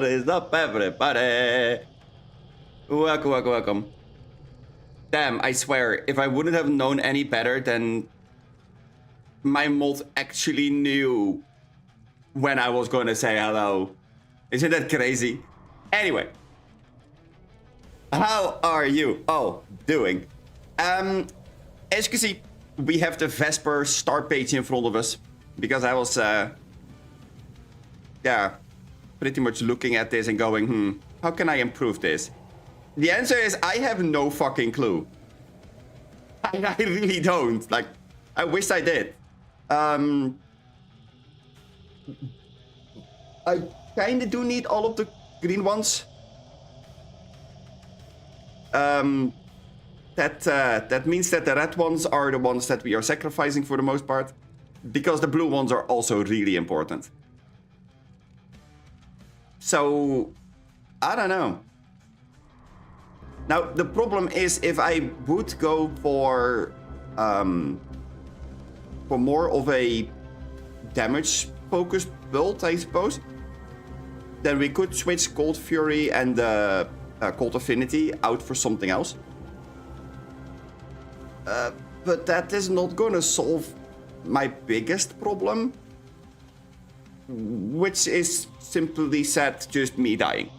What is up, everybody? Welcome, welcome, welcome. Damn, I swear, if I wouldn't have known any better, then my mod actually knew when I was going to say hello. Isn't that crazy? Anyway, how are you all doing? As you can see, we have the Vesper start page in front of us because I was, yeah, pretty much looking at this and going, how can I improve this? The answer is I have no fucking clue. I really don't. Like, I wish I did. I kind of do need all of the green ones. That means that the red ones are the ones that we are sacrificing for the most part, because the blue ones are also really important. So, I don't know. Now, the problem is if I would go for more of a damage-focused build, I suppose, then we could switch Cold Fury and Cold Affinity out for something else. But that is not gonna solve my biggest problem, which is simply said just me dying.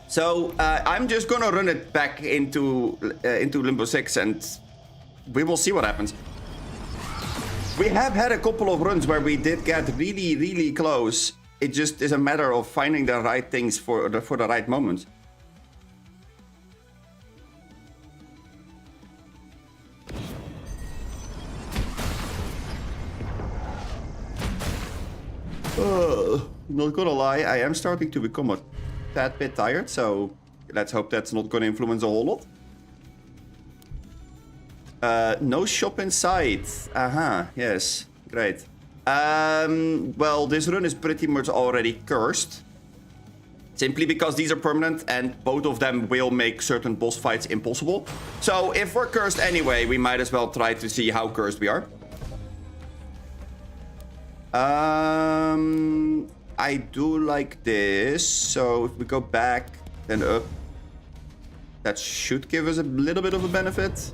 So I'm just gonna run it back into Limbo 6 and we will see what happens. We have had a couple of runs where we did get really, really close. It just is a matter of finding the right things for the right moment. Not gonna lie, I am starting to become a tad bit tired, so let's hope that's not gonna influence a whole lot. No shop inside. Yes, great. Well, this run is pretty much already cursed. Simply because these are permanent and both of them will make certain boss fights impossible. So if we're cursed anyway, we might as well try to see how cursed we are. I do like this, so if we go back and up, that should give us a little bit of a benefit.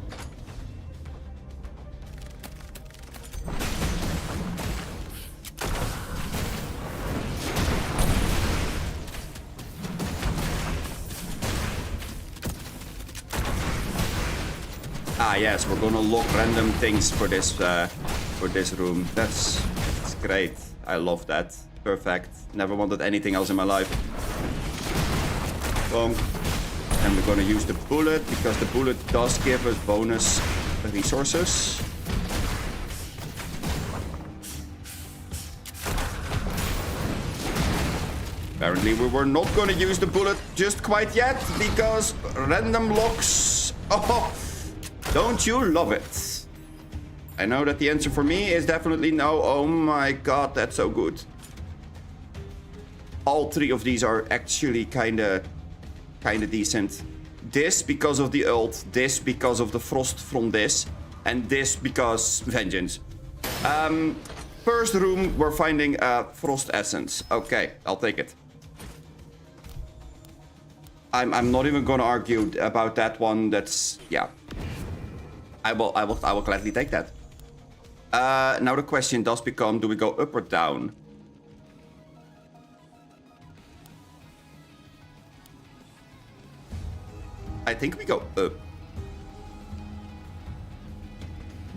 Ah yes, we're gonna lock random things for this room. That's great. I love that. Perfect. Never wanted anything else in my life. Boom. And we're gonna use the bullet because the bullet does give us bonus resources. Apparently we were not gonna use the bullet just quite yet because random locks. Oh, don't you love it? I know that the answer for me is definitely no. Oh my god, that's so good. All three of these are actually kinda decent. This because of the ult, this because of the frost from this, and this because vengeance. First room, we're finding a frost essence. Okay, I'll take it. I'm not even gonna argue about that one. That's, yeah. I will gladly take that. Now the question does become, do we go up or down? I think we go up.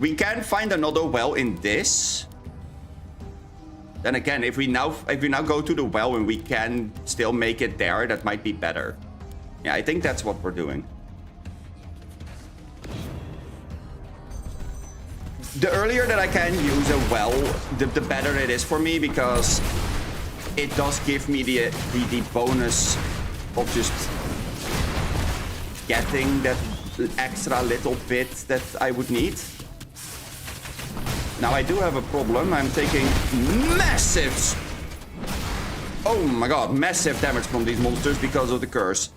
We can find another well in this. Then again, if we now go to the well and we can still make it there, that might be better. Yeah, I think that's what we're doing. The earlier that I can use a well, the better it is for me, because it does give me the bonus of just getting that extra little bit that I would need. Now I do have a problem. I'm taking massive, oh my god, massive damage from these monsters because of the curse.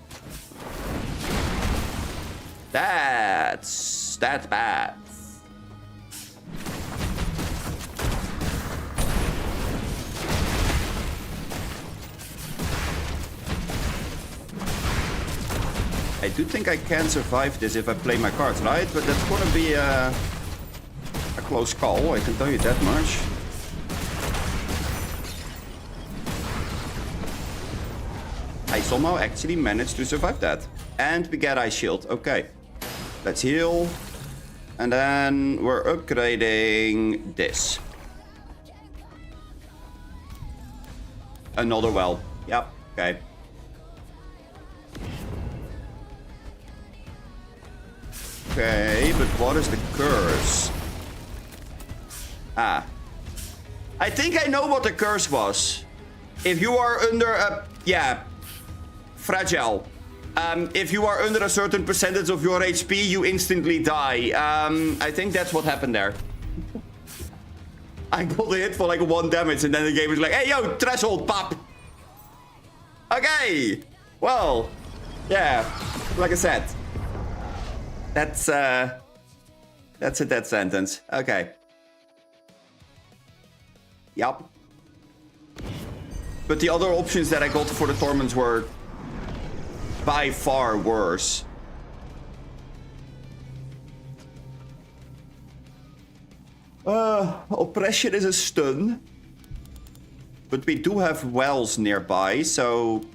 That's bad. I do think I can survive this if I play my cards right, but that's gonna be a close call, I can tell you that much. I somehow actually managed to survive that. And we get Ice Shield. Okay. Let's heal. And then we're upgrading this. Another well. Yep. Okay. Okay, but what is the curse? Ah. I think I know what the curse was. If you are under a... Yeah. Fragile. If you are under a certain percentage of your HP, you instantly die. I think that's what happened there. I got a hit for like 1 damage and then the game was like, hey, yo, threshold, pop. Okay. Well, yeah, like I said, that's a death sentence. Okay. Yep. But the other options that I got for the torments were by far worse. Oppression is a stun. But we do have wells nearby, so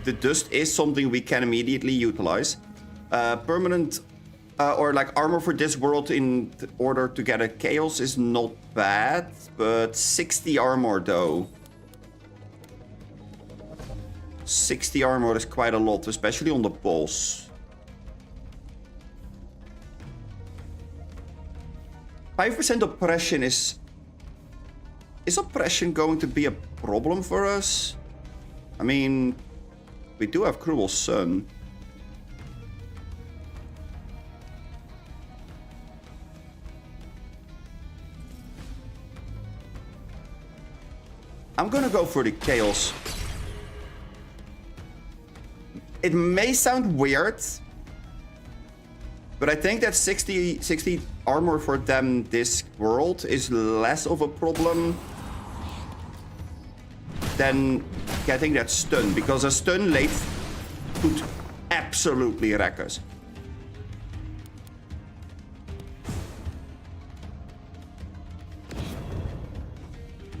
the dust is something we can immediately utilize. Permanent or like armor for this world in order to get a chaos is not bad, but 60 armor though. 60 armor is quite a lot, especially on the boss. 5% oppression is... Is oppression going to be a problem for us? I mean, we do have Cruel Sun. I'm gonna go for the Chaos. It may sound weird, but I think that 60 armor for them this world is less of a problem than getting that stun, because a stun late could absolutely wreck us.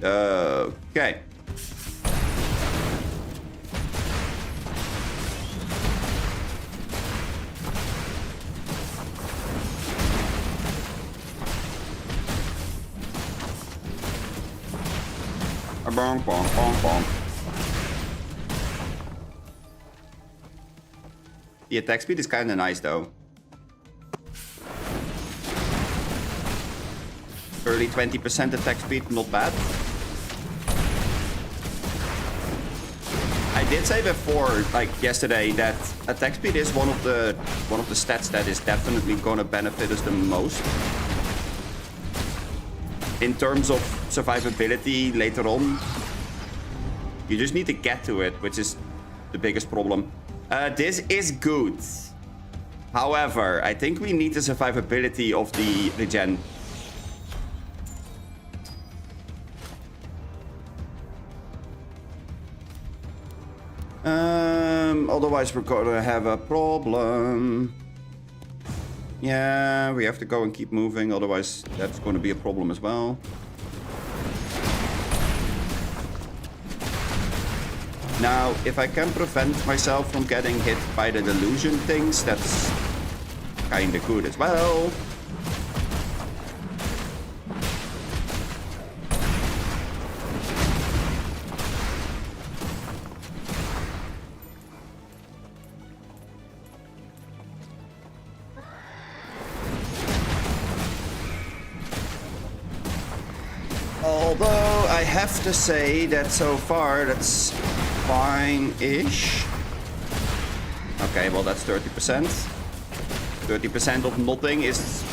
Okay. Bong, bong, bong, bong. The attack speed is kind of nice though. Early 20% attack speed, not bad. I did say before, like yesterday, that attack speed is one of the stats that is definitely gonna benefit us the most. In terms of survivability later on, you just need to get to it, which is the biggest problem. This is good. However, I think we need the survivability of the regen. Otherwise we're gonna have a problem. Yeah, we have to go and keep moving, otherwise that's going to be a problem as well. Now, if I can prevent myself from getting hit by the delusion things, that's kind of good as well. Although I have to say that so far that's fine-ish. Okay, well that's 30%. 30% of nothing is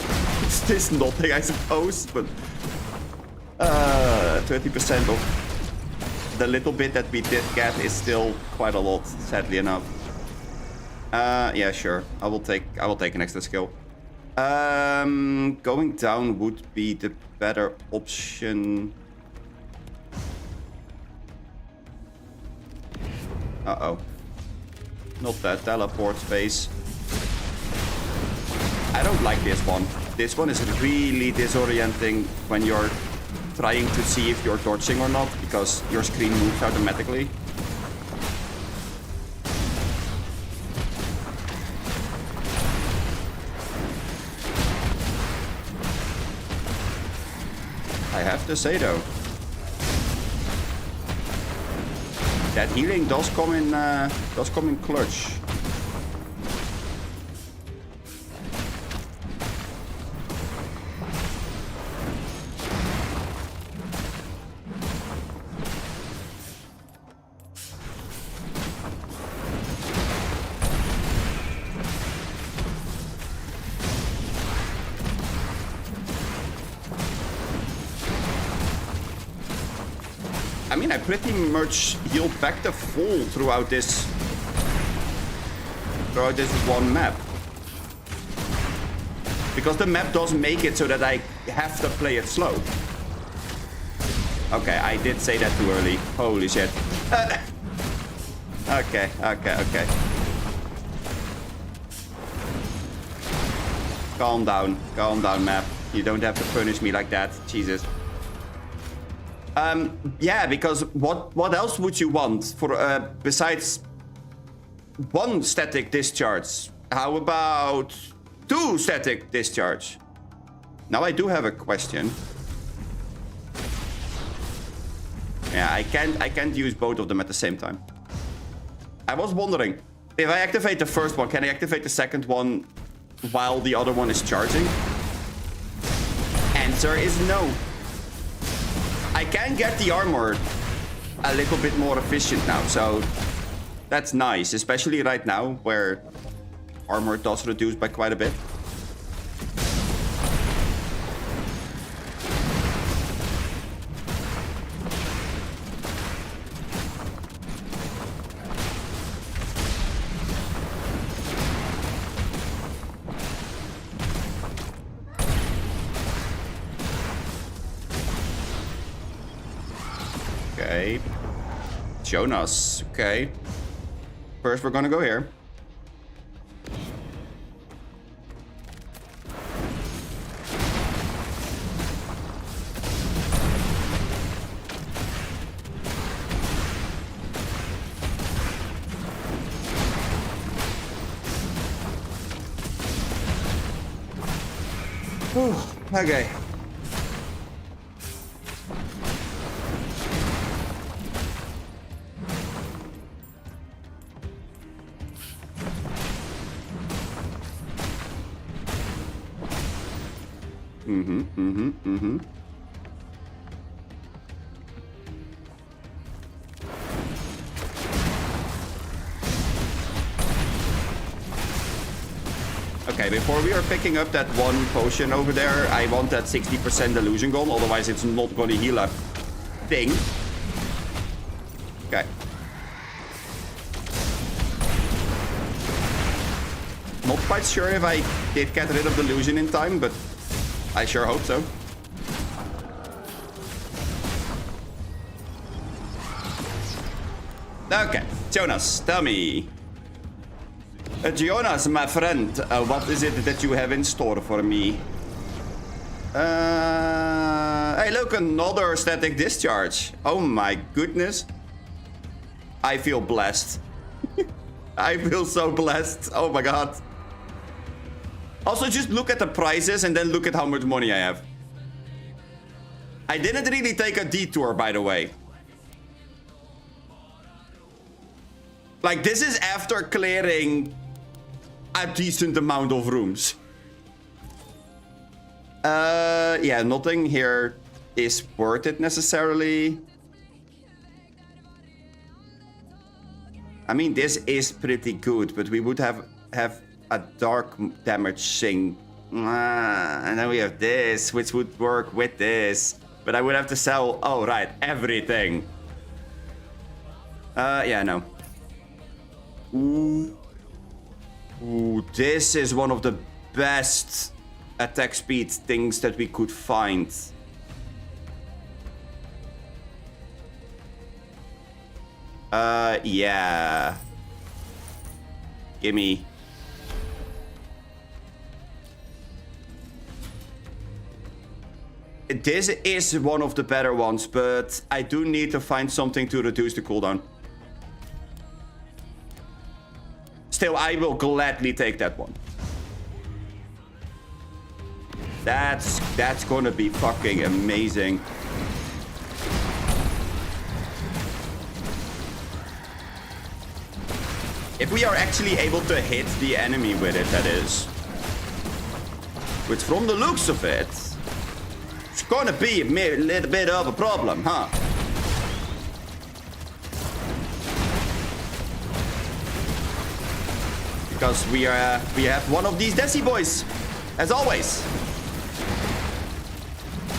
this nothing, I suppose, but 30% of the little bit that we did get is still quite a lot, sadly enough. Yeah, sure. I will take an extra skill. Going down would be the better option. Uh-oh. Not that teleport space. I don't like this one. This one is really disorienting when you're trying to see if you're dodging or not, because your screen moves automatically. I have to say though, that healing does come in clutch. I mean, I pretty much healed back to full throughout this one map. Because the map does make it so that I have to play it slow. Okay, I did say that too early. Holy shit. Okay. Calm down, map. You don't have to punish me like that. Jesus. Yeah, because what else would you want for besides one static discharge? How about 2 static discharge? Now I do have a question. Yeah, I can't use both of them at the same time. I was wondering, if I activate the first one, can I activate the second one while the other one is charging? Answer is no. I can get the armor a little bit more efficient now, so that's nice, especially right now where armor does reduce by quite a bit. Okay. Jonas. Okay. First, we're gonna go here. Whew. Okay. Okay, before we are picking up that one potion over there, I want that 60% illusion gone, otherwise it's not gonna heal a thing. Okay. Not quite sure if I did get rid of the illusion in time, but I sure hope so. Okay, Jonas, tell me. Jonas, my friend, what is it that you have in store for me? Hey, look, another static discharge. Oh my goodness. I feel blessed. I feel so blessed. Oh my god. Also, just look at the prices and then look at how much money I have. I didn't really take a detour, by the way. Like, this is after clearing a decent amount of rooms. Yeah, nothing here is worth it necessarily. I mean, this is pretty good, but we would have a dark damage thing. And then we have this, which would work with this. But I would have to sell, oh right, everything. Yeah, no. Ooh, this is one of the best attack speed things that we could find. Yeah. Gimme. This is one of the better ones, but I do need to find something to reduce the cooldown. Still, I will gladly take that one. That's gonna be fucking amazing. If we are actually able to hit the enemy with it, that is. Which from the looks of it, it's gonna be a little bit of a problem, huh? Because we have one of these Desi boys, as always.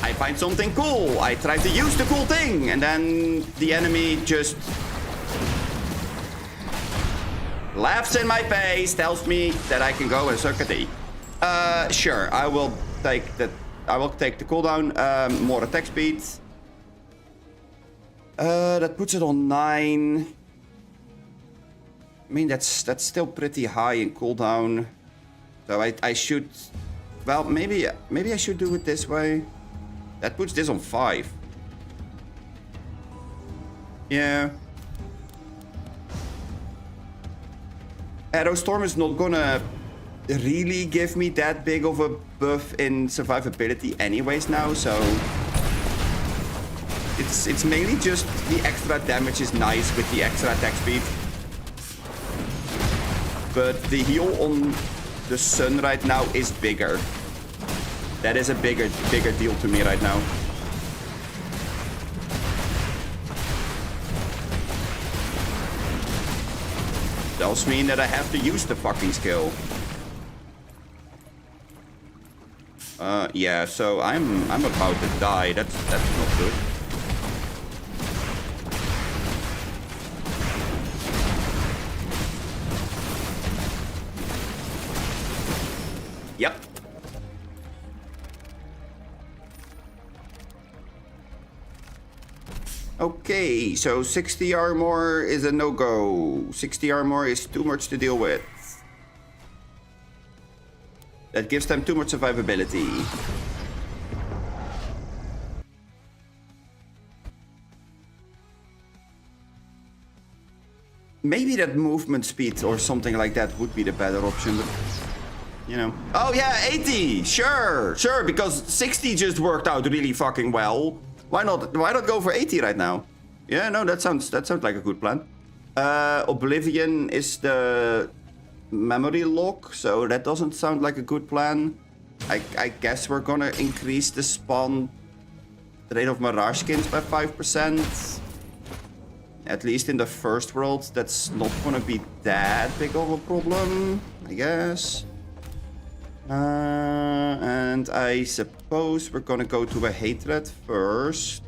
I find something cool, I try to use the cool thing, and then the enemy just laughs in my face, tells me that I can go and suck a D. Sure, I will take that. I will take the cooldown, more attack speed. That puts it on 9. I mean, that's still pretty high in cooldown. So I should, well, maybe I should do it this way. That puts this on 5. Yeah. Aerostorm is not gonna really give me that big of a buff in survivability anyways now, so it's mainly just the extra damage is nice with the extra attack speed. But the heal on the sun right now is bigger. That is a bigger deal to me right now. Does mean that I have to use the fucking skill. Yeah, so I'm about to die. That's not good. Yep. Okay, so 60 armor is a no-go. 60 armor is too much to deal with. That gives them too much survivability. Maybe that movement speed or something like that would be the better option, but you know. Oh yeah, 80! Sure, because 60 just worked out really fucking well. Why not go for 80 right now? Yeah, no, that sounds like a good plan. Oblivion is the memory lock, so that doesn't sound like a good plan. I guess we're gonna increase the spawn rate of Mirage skins by 5%. At least in the first world, that's not gonna be that big of a problem, I guess. And I suppose we're gonna go to a hatred first.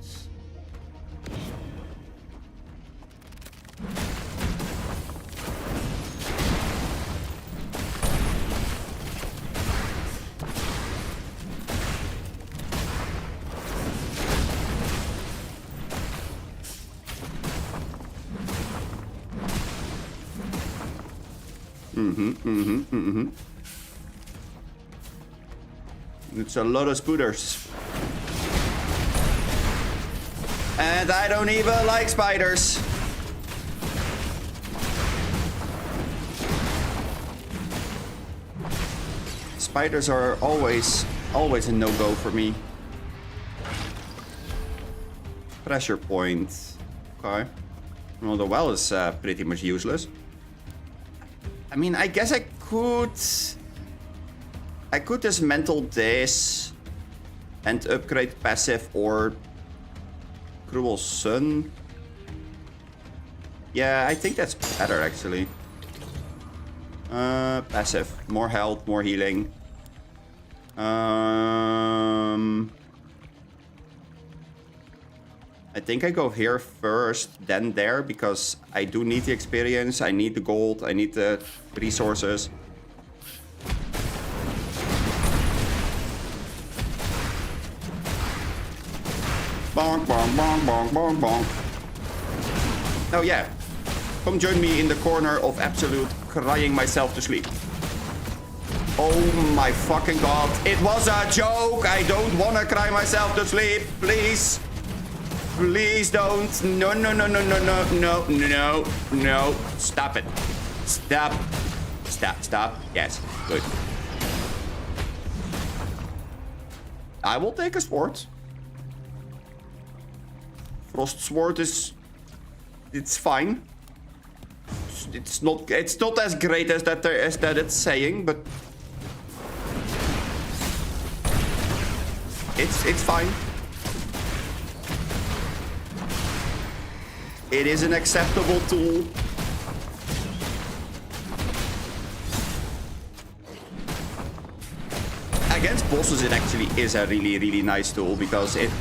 It's a lot of spooters. And I don't even like spiders. Spiders are always a no-go for me. Pressure point. Okay. Well, the well is pretty much useless. I mean, I guess I could dismantle this and upgrade passive or Cruel Sun. Yeah, I think that's better actually. Passive, more health, more healing. I think I go here first, then there, because I do need the experience, I need the gold, I need the resources. Bonk, bonk, bonk, bonk, bonk, bonk. Oh yeah. Come join me in the corner of absolute crying myself to sleep. Oh my fucking god. It was a joke. I don't want to cry myself to sleep. Please. Please don't. No, no, no, no, no, no, no, no, no. Stop it. Stop. Stop, stop. Yes, good. I will take a sword. Frost sword is... It's fine. It's not as great as that it's saying, but... It's fine. It is an acceptable tool. Against bosses, it actually is a really, really nice tool because it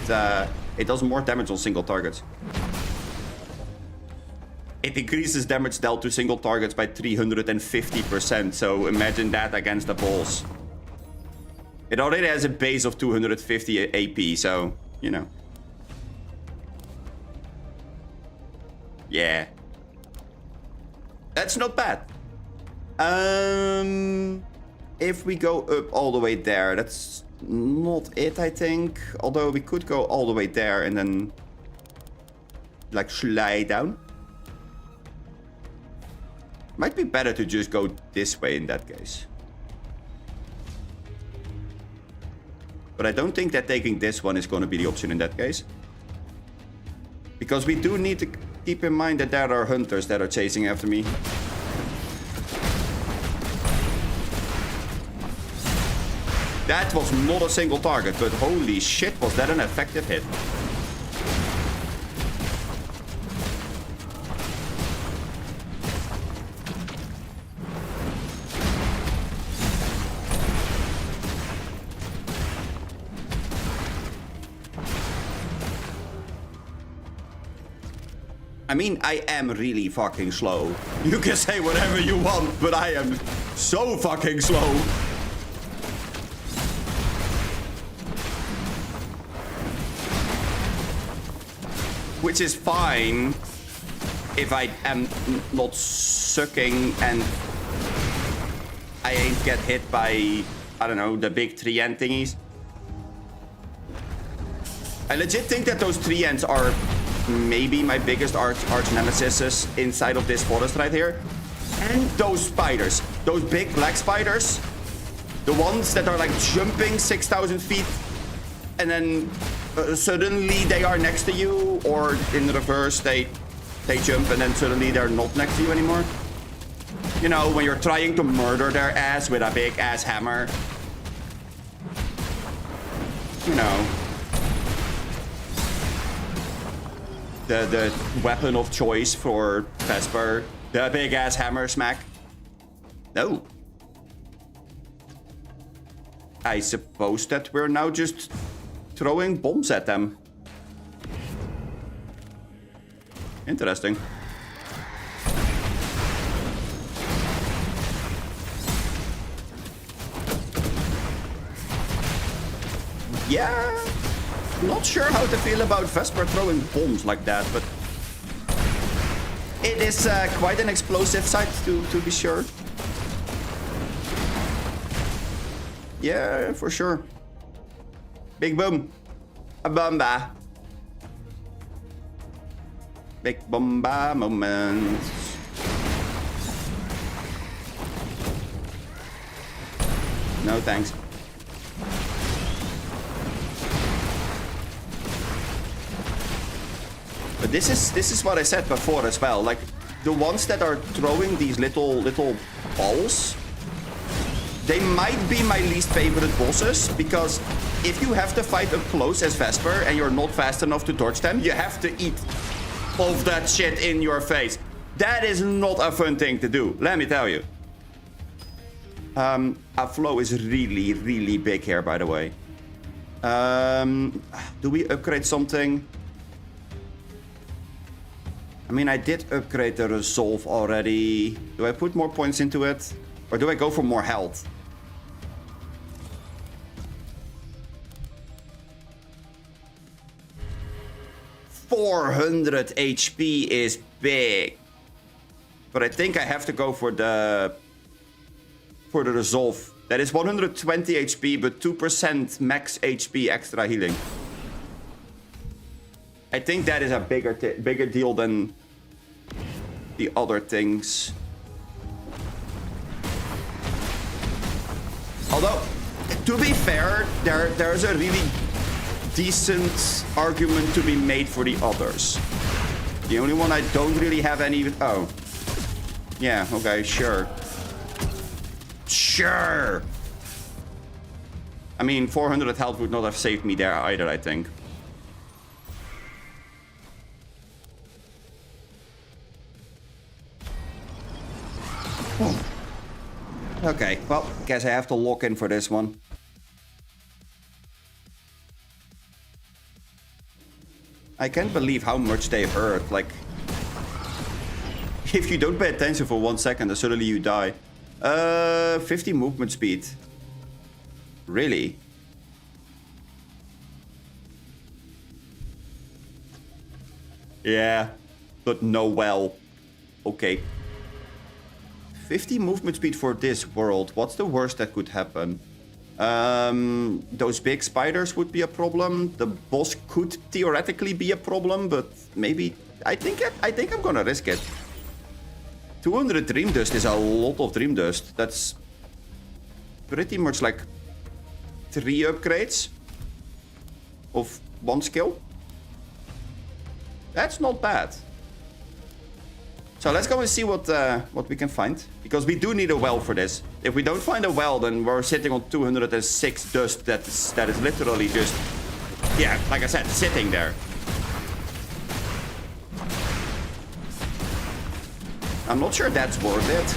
does more damage on single targets. It increases damage dealt to single targets by 350%, so imagine that against a boss. It already has a base of 250 AP, so, you know. Yeah. That's not bad. If we go up all the way there, that's not it, I think. Although we could go all the way there and then... like, slide down. Might be better to just go this way in that case. But I don't think that taking this one is going to be the option in that case. Because we do need to keep in mind that there are hunters that are chasing after me. That was not a single target, but holy shit, was that an effective hit. I mean, I am really fucking slow. You can say whatever you want, but I am so fucking slow. Which is fine if I am not sucking and I ain't get hit by, I don't know, the big tree ant thingies. I legit think that those tree ants are maybe my biggest arch nemesis inside of this forest right here. And those spiders, those big black spiders, the ones that are like jumping 6,000 feet and then suddenly they are next to you, or in reverse, they jump and then suddenly they're not next to you anymore. You know, when you're trying to murder their ass with a big ass hammer. You know. The weapon of choice for Vesper. The big ass hammer smack. No. I suppose that we're now just throwing bombs at them. Interesting. Yeah. Not sure how to feel about Vesper throwing bombs like that, but it is quite an explosive sight to be sure. Yeah, for sure. Big boom. A bomba. Big bomba moment. No thanks. But this is what I said before as well. Like the ones that are throwing these little balls, they might be my least favorite bosses, because if you have to fight up close as Vesper and you're not fast enough to dodge them, you have to eat all of that shit in your face. That is not a fun thing to do, let me tell you. Our flow is really, really big here, by the way. Do we upgrade something? I mean, I did upgrade the resolve already. Do I put more points into it? Or do I go for more health? $400 HP is big. But I think I have to go for the resolve. That is 120 HP, but 2% max HP extra healing. I think that is a bigger deal than the other things. Although, to be fair, there's a really decent argument to be made for the others. The only one I don't really have any... Oh. Yeah, okay, sure. Sure! I mean, 400 health would not have saved me there either, I think. Okay, well, guess I have to lock in for this one. I can't believe how much they hurt. Like, if you don't pay attention for 1 second, then suddenly you die. 50 movement speed. Really? Yeah, but no well. Okay. 50 movement speed for this world. What's the worst that could happen? Those big spiders would be a problem. The boss could theoretically be a problem, but maybe... I think I'm gonna risk it. 200 Dream Dust is a lot of Dream Dust. That's pretty much like 3 upgrades of 1 skill. That's not bad. So let's go and see what we can find. Because we do need a well for this. If we don't find a well, then we're sitting on 206 dust. That is literally just... Yeah, like I said, sitting there. I'm not sure that's worth it.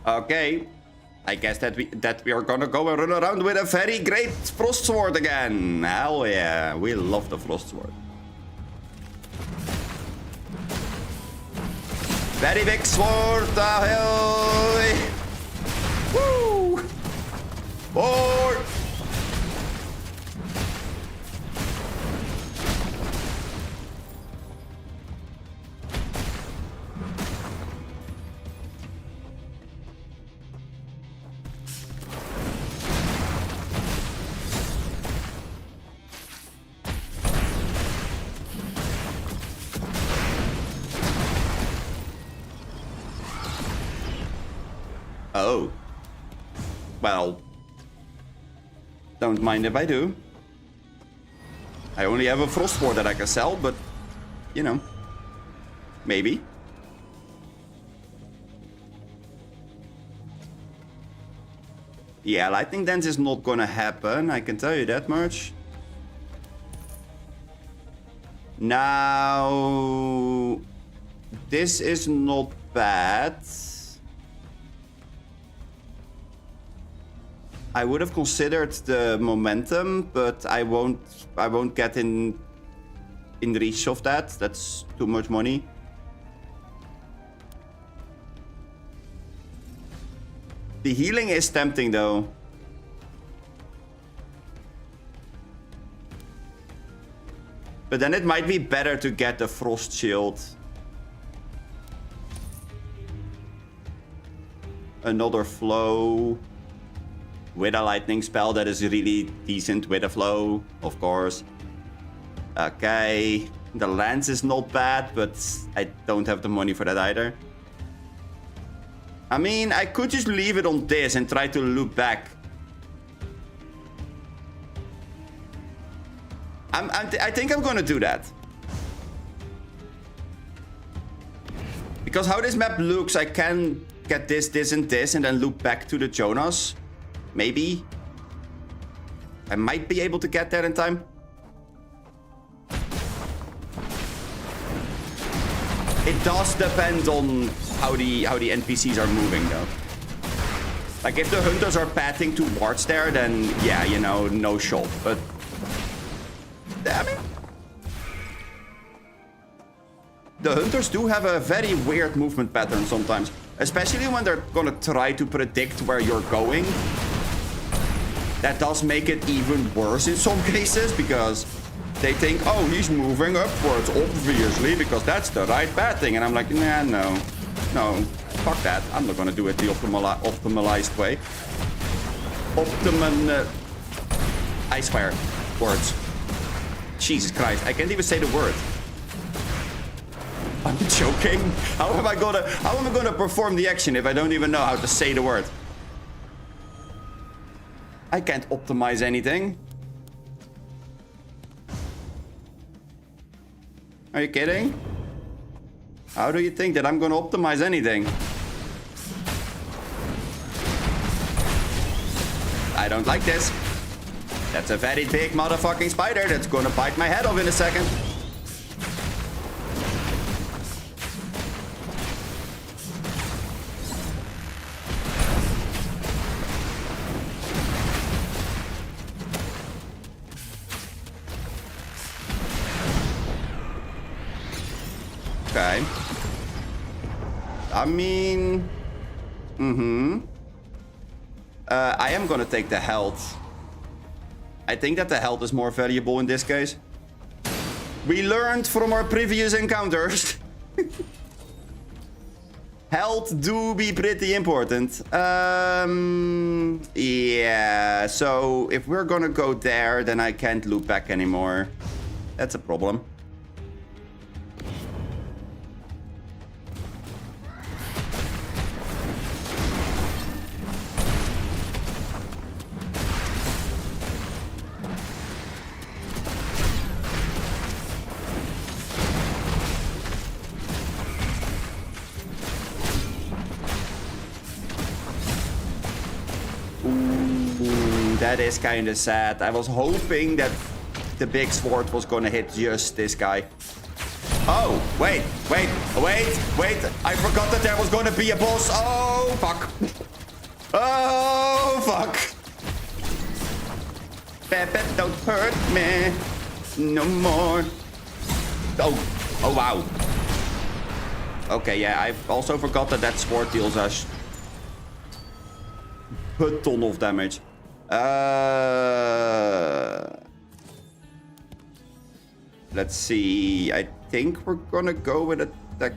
Okay, I guess that we are gonna go and run around with a very great frost sword again. Hell yeah, we love the frost sword. Very big sword, ahoy! Woo! More! Oh. Well. Don't mind if I do. I only have a frost sword that I can sell, but... You know. Maybe. Yeah, lightning dance is not gonna happen, I can tell you that much. Now... This is not bad. I would have considered the momentum, but I won't get in reach of that. That's too much money. The healing is tempting though. But then it might be better to get the frost shield. Another flow. With a lightning spell that is really decent with a flow, of course. Okay. The lance is not bad, but I don't have the money for that either. I mean, I could just leave it on this and try to loop back. I think I'm gonna do that. Because how this map looks, I can get this, and then loop back to the Jonas. Maybe. I might be able to get there in time. It does depend on how the NPCs are moving, though. Like, if the hunters are pathing towards there, then yeah, you know, no shot. But I mean, the hunters do have a very weird movement pattern sometimes, especially when they're gonna try to predict where you're going. That does make it even worse in some cases, because they think, oh, he's moving upwards, obviously, because that's the right pathing. And I'm like, nah, no, fuck that. I'm not gonna do it the optimalized way. I swear, words. Jesus Christ, I can't even say the word. I'm joking. How am I gonna perform the action if I don't even know how to say the word? I can't optimize anything. Are you kidding? How do you think that I'm gonna optimize anything? I don't like this. That's a very big motherfucking spider that's gonna bite my head off in a second. Okay. I mean... I am gonna take the health. I think that the health is more valuable in this case. We learned from our previous encounters. Health do be pretty important. Yeah, so if we're gonna go there, then I can't loop back anymore. That's a problem. That is kind of sad. I was hoping that the big sword was gonna hit just this guy. Oh, wait. I forgot that there was gonna be a boss. Oh, fuck. Oh, fuck. Pepe, don't hurt me. No more. Oh, wow. Okay, yeah, I also forgot that that sword deals us a ton of damage. Let's see. I think we're gonna go with attack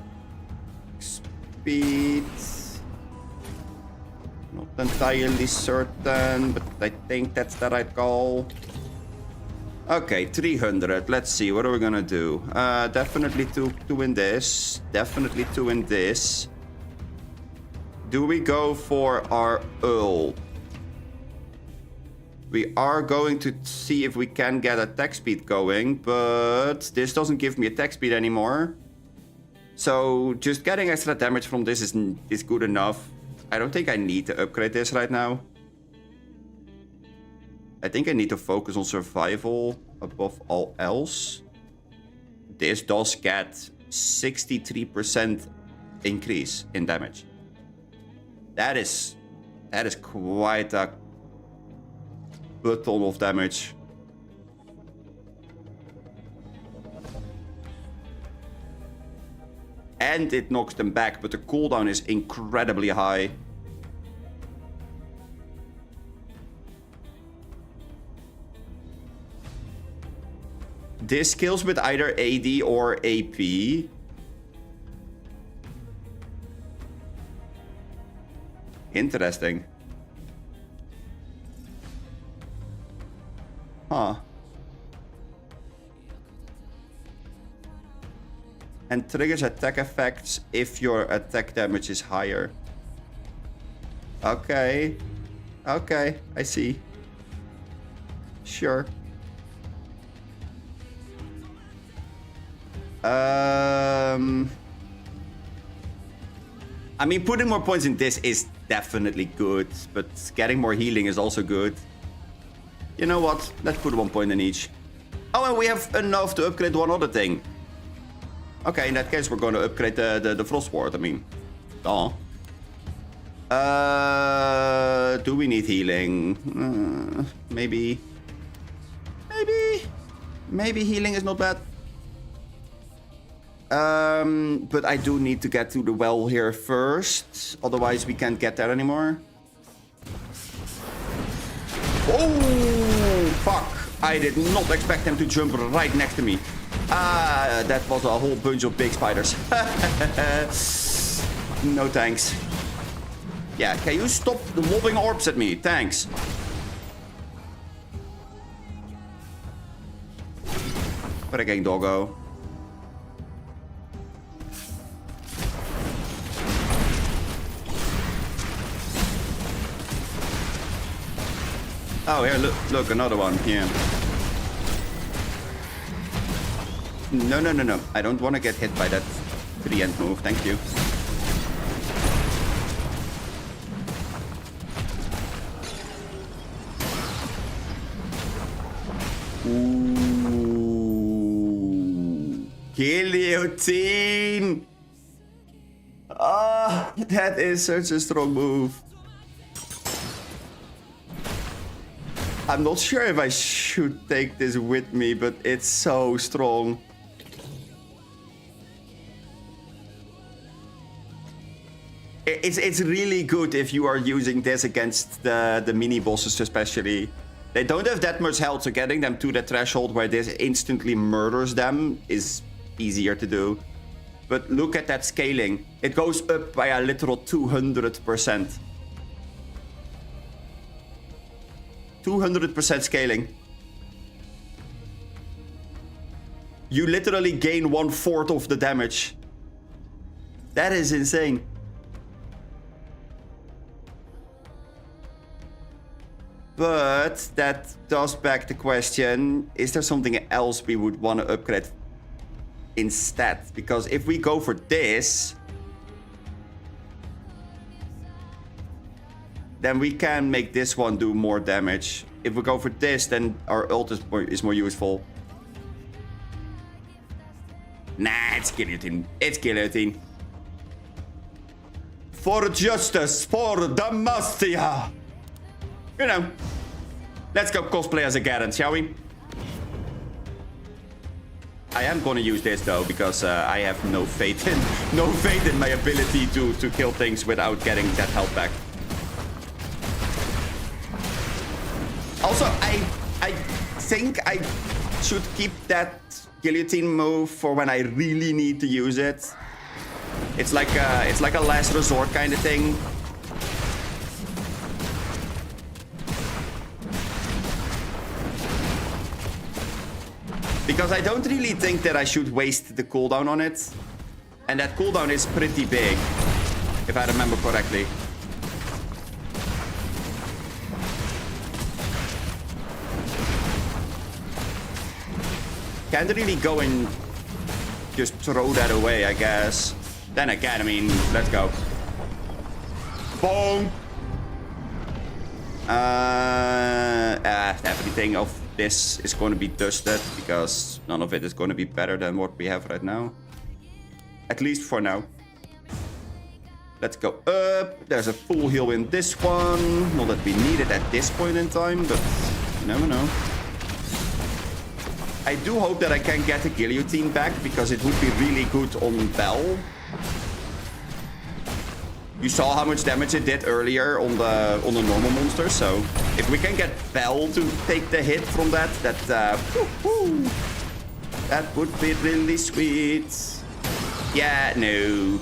speed. Not entirely certain, but I think that's the right call. Okay, 300. Let's see. What are we gonna do? Definitely two in this. Definitely two in this. Do we go for our ult? We are going to see if we can get attack speed going, but this doesn't give me attack speed anymore. So just getting extra damage from this is good enough. I don't think I need to upgrade this right now. I think I need to focus on survival above all else. This does get 63% increase in damage. That is quite a ton of damage. And it knocks them back, but the cooldown is incredibly high. This kills with either AD or AP. Interesting. Huh. And triggers attack effects if your attack damage is higher. Okay. Okay, I see. Sure. I mean, putting more points in this is definitely good, but getting more healing is also good. You know what? Let's put 1 point in each. Oh, and we have enough to upgrade one other thing. Okay, in that case, we're going to upgrade the Frost Ward. I mean, duh. Do we need healing? Maybe. Maybe healing is not bad. But I do need to get to the well here first. Otherwise, we can't get there anymore. Oh, fuck. I did not expect them to jump right next to me. That was a whole bunch of big spiders. No thanks. Yeah, can you stop lobbing orbs at me? Thanks. Freaking doggo. Oh, here, look, another one. Yeah. No. I don't want to get hit by that 3-end move. Thank you. Ooh. Guillotine! Ah, that is such a strong move. I'm not sure if I should take this with me, but it's so strong. It's really good if you are using this against the mini bosses especially. They don't have that much health, so getting them to the threshold where this instantly murders them is easier to do. But look at that scaling. It goes up by a literal 200%. 200% scaling. You literally gain 1/4 of the damage. That is insane. But that does beg the question, is there something else we would want to upgrade instead? Because if we go for this, then we can make this one do more damage. If we go for this, then our ult is more useful. Nah, it's guillotine. It's guillotine. For justice, for Damastia. You know. Let's go cosplay as a Garen, shall we? I am gonna use this though, because I have no faith in my ability to kill things without getting that health back. Also, I think I should keep that guillotine move for when I really need to use it. It's like a last resort kind of thing. Because I don't really think that I should waste the cooldown on it. And that cooldown is pretty big, if I remember correctly. Can't really go and just throw that away, I guess. Then again, I mean, let's go. Boom! Everything of this is going to be dusted, because none of it is going to be better than what we have right now. At least for now. Let's go up. There's a full heal in this one. Not that we need it at this point in time, but you never know. I do hope that I can get the guillotine back, because it would be really good on Bell. You saw how much damage it did earlier on the normal monster, so if we can get Bell to take the hit from that, that would be really sweet. Yeah, no.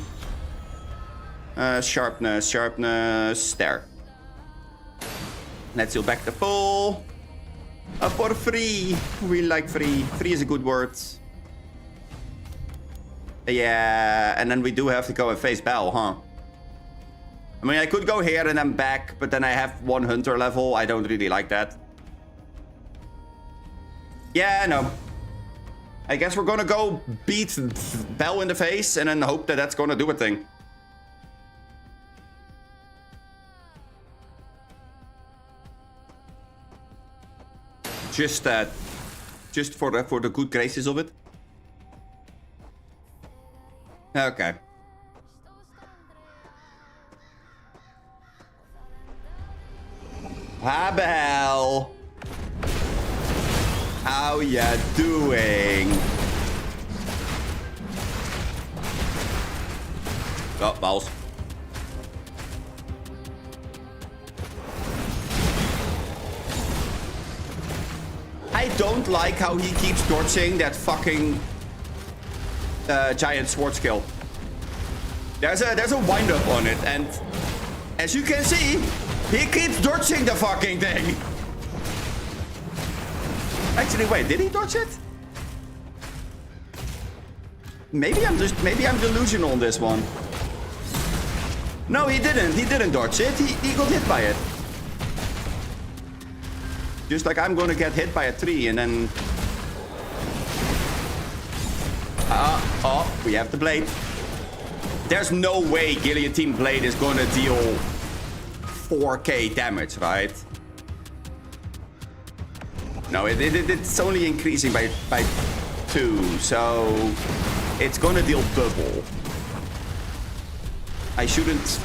Sharpness, there. Let's heal back to full. For free. We like free. Free is a good word. Yeah, and then we do have to go and face Bell, huh? I mean, I could go here and then back, but then I have 1 hunter level. I don't really like that. Yeah, no. I guess we're gonna go beat Bell in the face and then hope that that's gonna do a thing. Just for the good graces of it. Okay. Hi, Bell. How ya doing? Oh, balls. I don't like how he keeps dodging that fucking giant sword skill. There's a wind up on it, and as you can see, he keeps dodging the fucking thing. Actually, wait, did he dodge it? Maybe I'm delusional on this one. No, he didn't. He didn't dodge it. He got hit by it. Just like I'm gonna get hit by a tree and then... Oh, we have the blade. There's no way Guillotine Blade is gonna deal 4k damage, right? No, it's only increasing by 2, so it's gonna deal double. I shouldn't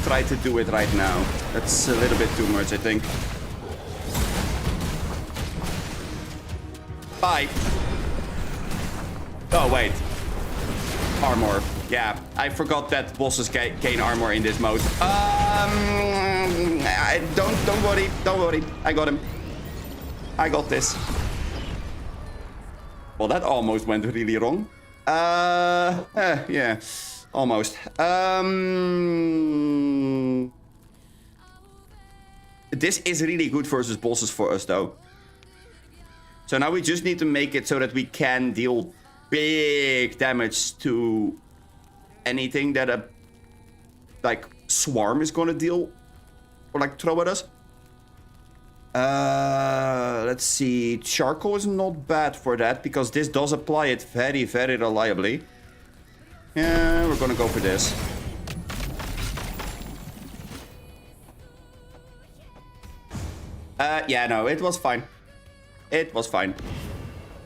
try to do it right now. That's a little bit too much, I think. Bye. Oh wait, armor. Yeah, I forgot that bosses gain armor in this mode. Don't worry. I got him. I got this. Well, that almost went really wrong. Yeah, almost. This is really good versus bosses for us, though. So now we just need to make it so that we can deal big damage to anything that a like swarm is gonna deal or like throw at us. Let's see. Charcoal is not bad for that because this does apply it very, very reliably. Yeah, we're gonna go for this. Yeah, no, it was fine. It was fine.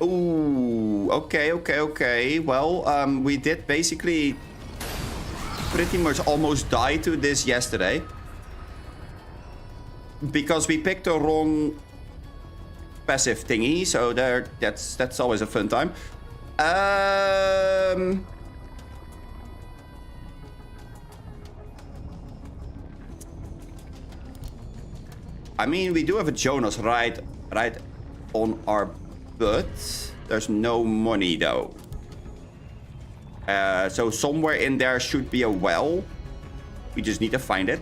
Ooh, okay. Well, we did basically pretty much almost die to this yesterday. Because we picked the wrong passive thingy, so that's always a fun time. I mean, we do have a Jonas right on our butt. There's no money though. So somewhere in there should be a well. We just need to find it.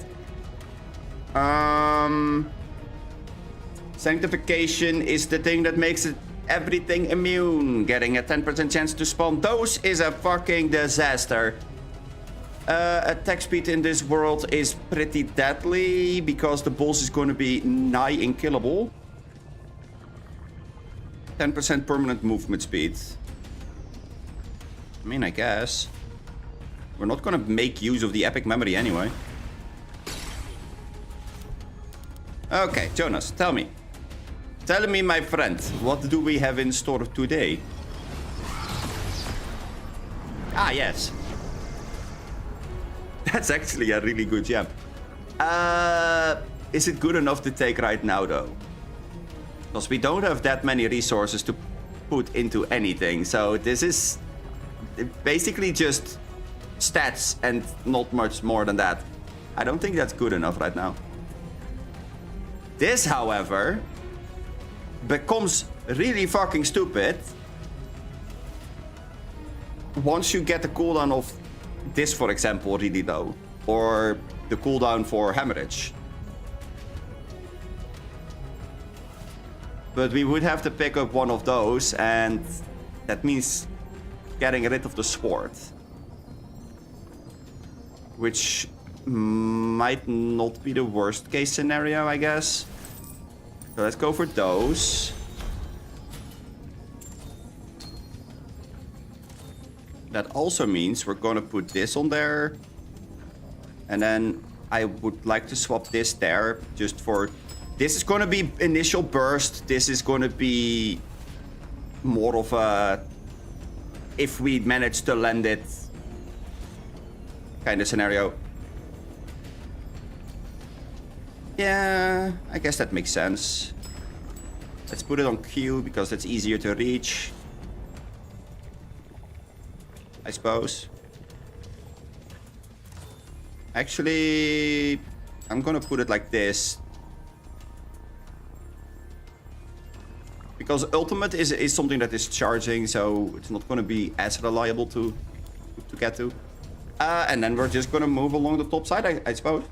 Sanctification is the thing that makes it everything immune. Getting a 10% chance to spawn those is a fucking disaster. Attack speed in this world is pretty deadly because the boss is going to be nigh unkillable. 10% permanent movement speed. I mean, I guess. We're not going to make use of the epic memory anyway. Okay, Jonas, tell me. Tell me, my friend, what do we have in store today? Ah, yes. That's actually a really good gem. Is it good enough to take right now, though? Because we don't have that many resources to put into anything. So this is basically just stats and not much more than that. I don't think that's good enough right now. This, however, becomes really fucking stupid once you get the cooldown of this, for example, really low, or the cooldown for hemorrhage. But we would have to pick up one of those, and that means getting rid of the sword, which might not be the worst case scenario, I guess. So let's go for those. That also means we're gonna put this on there. And then I would like to swap this there just for... This is gonna be initial burst. This is gonna be more of a... if we manage to land it kind of scenario. Yeah, I guess that makes sense. Let's put it on Q because it's easier to reach, I suppose. Actually, I'm gonna put it like this. Because ultimate is something that is charging, so it's not gonna be as reliable to get to. And then we're just gonna move along the top side, I suppose.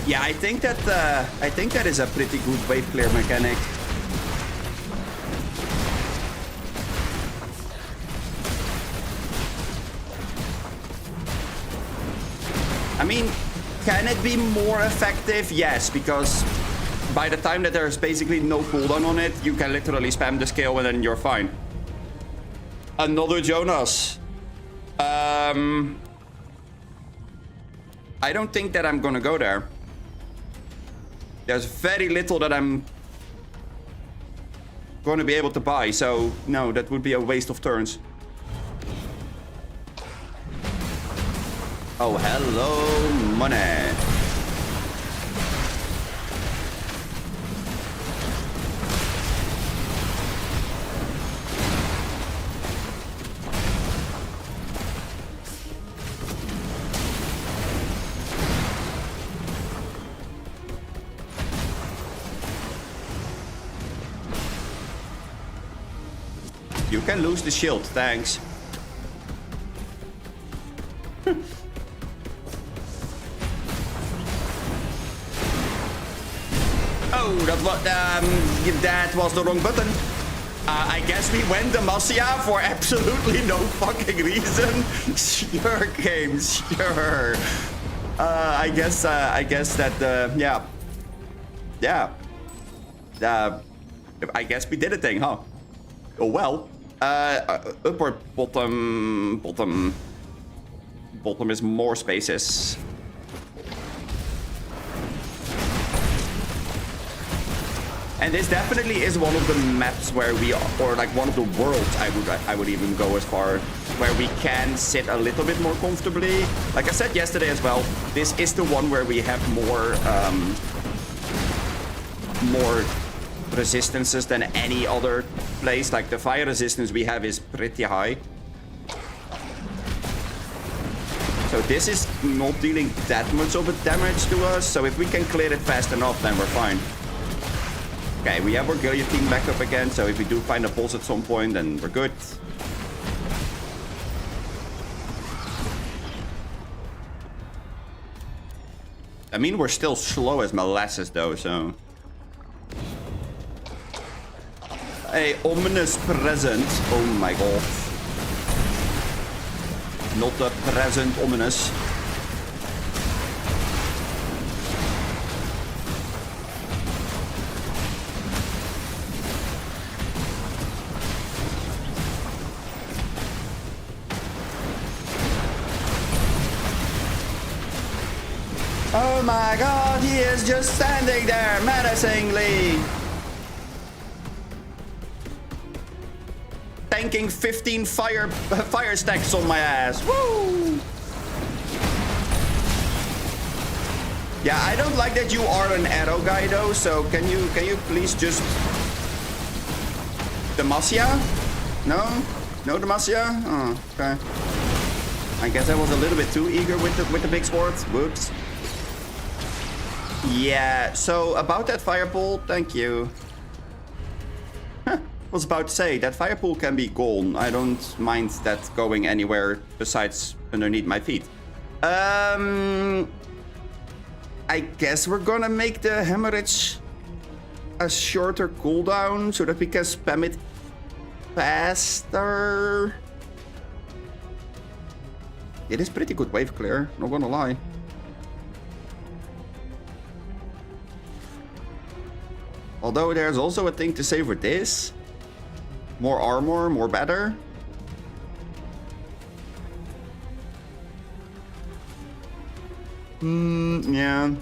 Yeah, I think that is a pretty good wave clear mechanic. I mean, can it be more effective? Yes, because by the time that there's basically no cooldown on it, you can literally spam the skill and then you're fine. Another Jonas. I don't think that I'm gonna go there. There's very little that I'm going to be able to buy, so no, that would be a waste of turns. Oh, hello, money. You can lose the shield, thanks. Oh, that was the wrong button. I guess we went Demacia for absolutely no fucking reason. Sure, game, sure. I guess that, yeah. Yeah. I guess we did a thing, huh? Oh, well. Up or bottom? Bottom. Bottom is more spaces. And this definitely is one of the maps where we are, or like one of the worlds I would even go as far, where we can sit a little bit more comfortably. Like I said yesterday as well, this is the one where we have more resistances than any other place. Like the fire resistance we have is pretty high. So this is not dealing that much of a damage to us. So if we can clear it fast enough, then we're fine. Okay, we have our guillotine back up again, so if we do find a boss at some point, then we're good. I mean, we're still slow as molasses though, so... A ominous present. Oh my god. Not a present, ominous. Oh my god, he is just standing there menacingly. Tanking 15 fire stacks on my ass. Woo! Yeah, I don't like that you are an arrow guy though, so can you please just Demacia? No? No Demacia? Oh, okay. I guess I was a little bit too eager with the big sword. Whoops. Yeah, so about that fire pool, thank you. Was about to say, that fire pool can be gone. I don't mind that going anywhere besides underneath my feet. I guess we're gonna make the hemorrhage a shorter cooldown so that we can spam it faster. It is pretty good wave clear, not gonna lie. Although there's also a thing to say for this. More armor, more better. Yeah.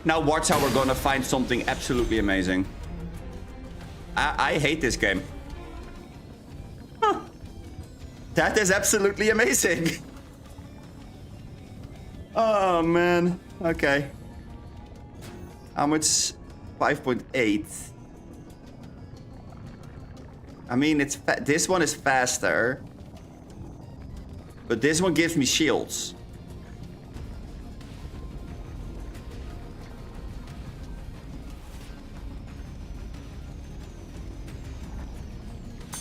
Now watch how we're gonna find something absolutely amazing. I hate this game. Huh. That is absolutely amazing. Oh man. Okay. How much? 5.8. I mean, this one is faster. But this one gives me shields.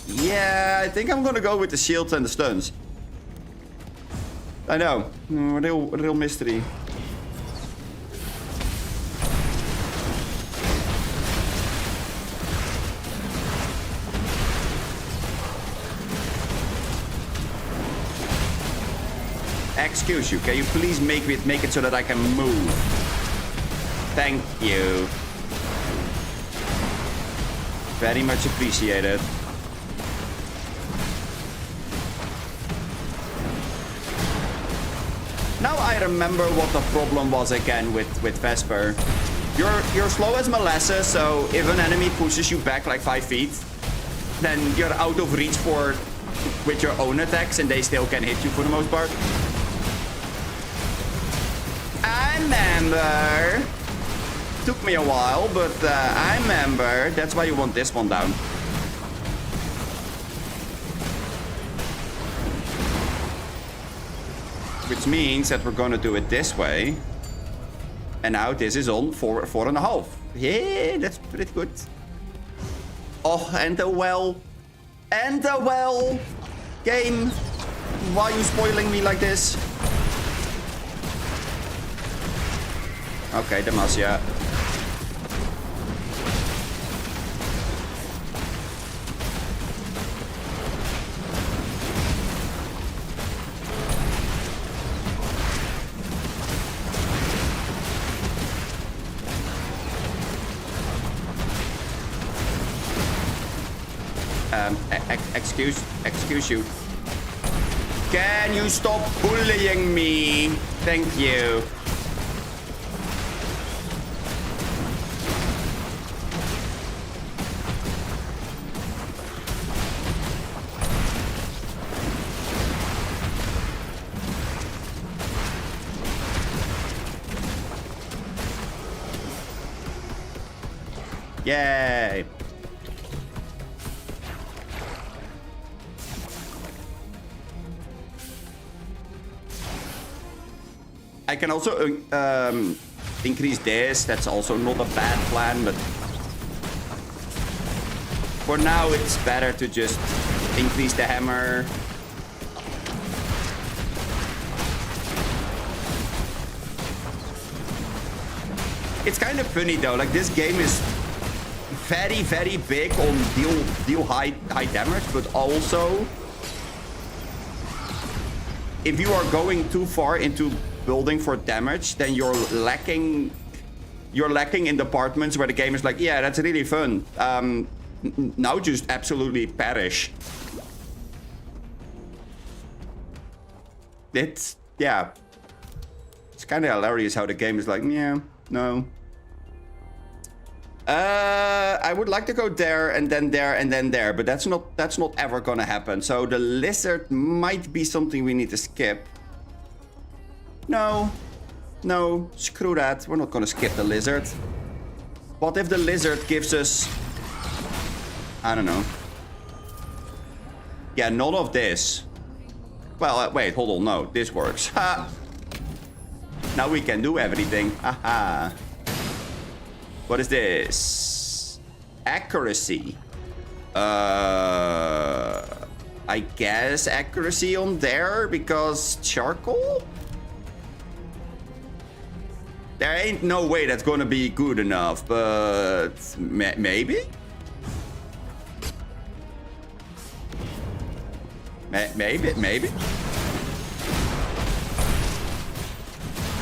Yeah, I think I'm gonna go with the shields and the stuns. I know, real mystery. Excuse you, can you please make it so that I can move? Thank you. Very much appreciated. Now I remember what the problem was again with Vesper. You're slow as molasses, so if an enemy pushes you back like 5 feet, then you're out of reach with your own attacks and they still can hit you for the most part. I remember. Took me a while, but I remember. That's why you want this one down. Which means that we're gonna do it this way. And now this is on 4.5. Yeah, that's pretty good. Oh, and a well. And a well. Game. Why are you spoiling me like this? Okay, Demacia. Excuse you. Can you stop bullying me? Thank you. Yay. I can also increase this. That's also not a bad plan, but for now it's better to just increase the hammer. It's kind of funny though, like this game is very, very big on deal high damage, but also if you are going too far into building for damage, then you're lacking in departments where the game is like, yeah, that's really fun. Now just absolutely perish. It's kind of hilarious how the game is like, yeah, no. I would like to go there and then there and then there, but that's not ever gonna happen. So the lizard might be something we need to skip. No, screw that. We're not gonna skip the lizard. What if the lizard gives us... I don't know. Yeah, none of this. Well, wait, hold on. No, this works. Ha! Now we can do everything. Haha. What is this? Accuracy. I guess accuracy on there because charcoal? There ain't no way that's gonna be good enough, but maybe? Maybe?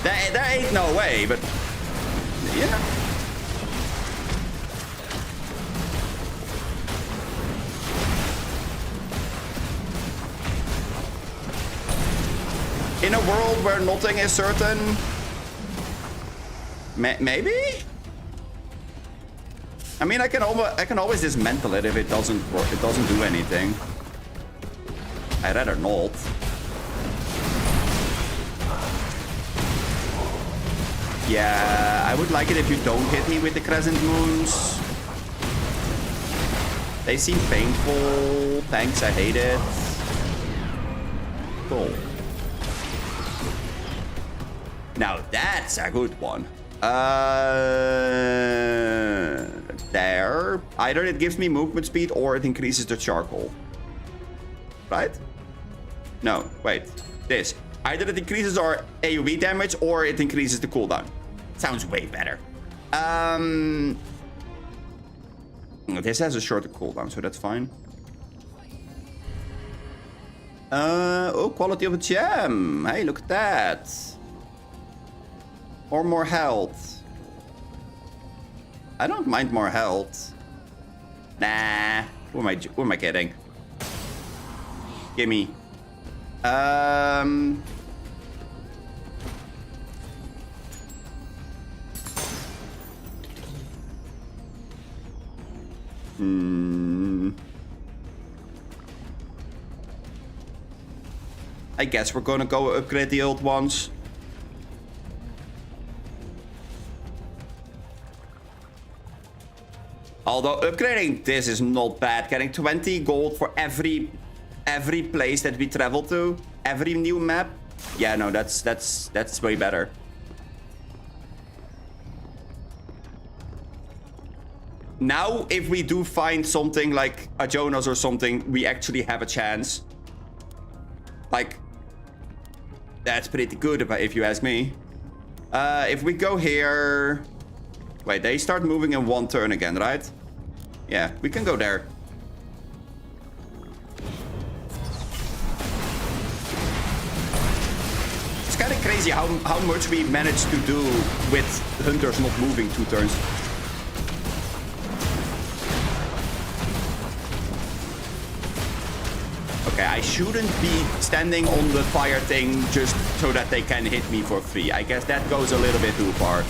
There ain't no way, but yeah. In a world where nothing is certain, maybe? I mean, I can always dismantle it if it doesn't do anything. I'd rather not. Yeah, I would like it if you don't hit me with the crescent moons. They seem painful. Thanks, I hate it. Cool. Now that's a good one. There. Either it gives me movement speed or it increases the charcoal. Right? No, wait. This. Either it increases our AoE damage or it increases the cooldown. Sounds way better. This has a shorter cooldown, so that's fine. Oh, quality of a gem. Hey, look at that. Or more health. I don't mind more health. Nah. Who am I kidding? Gimme. I guess we're gonna go upgrade the old ones. Although upgrading this is not bad. Getting 20 gold for every place that we travel to, every new map. Yeah, no, that's way better. Now, if we do find something like a Jonas or something, we actually have a chance. Like, that's pretty good if you ask me. If we go here... Wait, they start moving in one turn again, right? Yeah, we can go there. It's kind of crazy how much we managed to do with hunters not moving 2 turns. Okay, I shouldn't be standing on the fire thing just so that they can hit me for free. I guess that goes a little bit too far.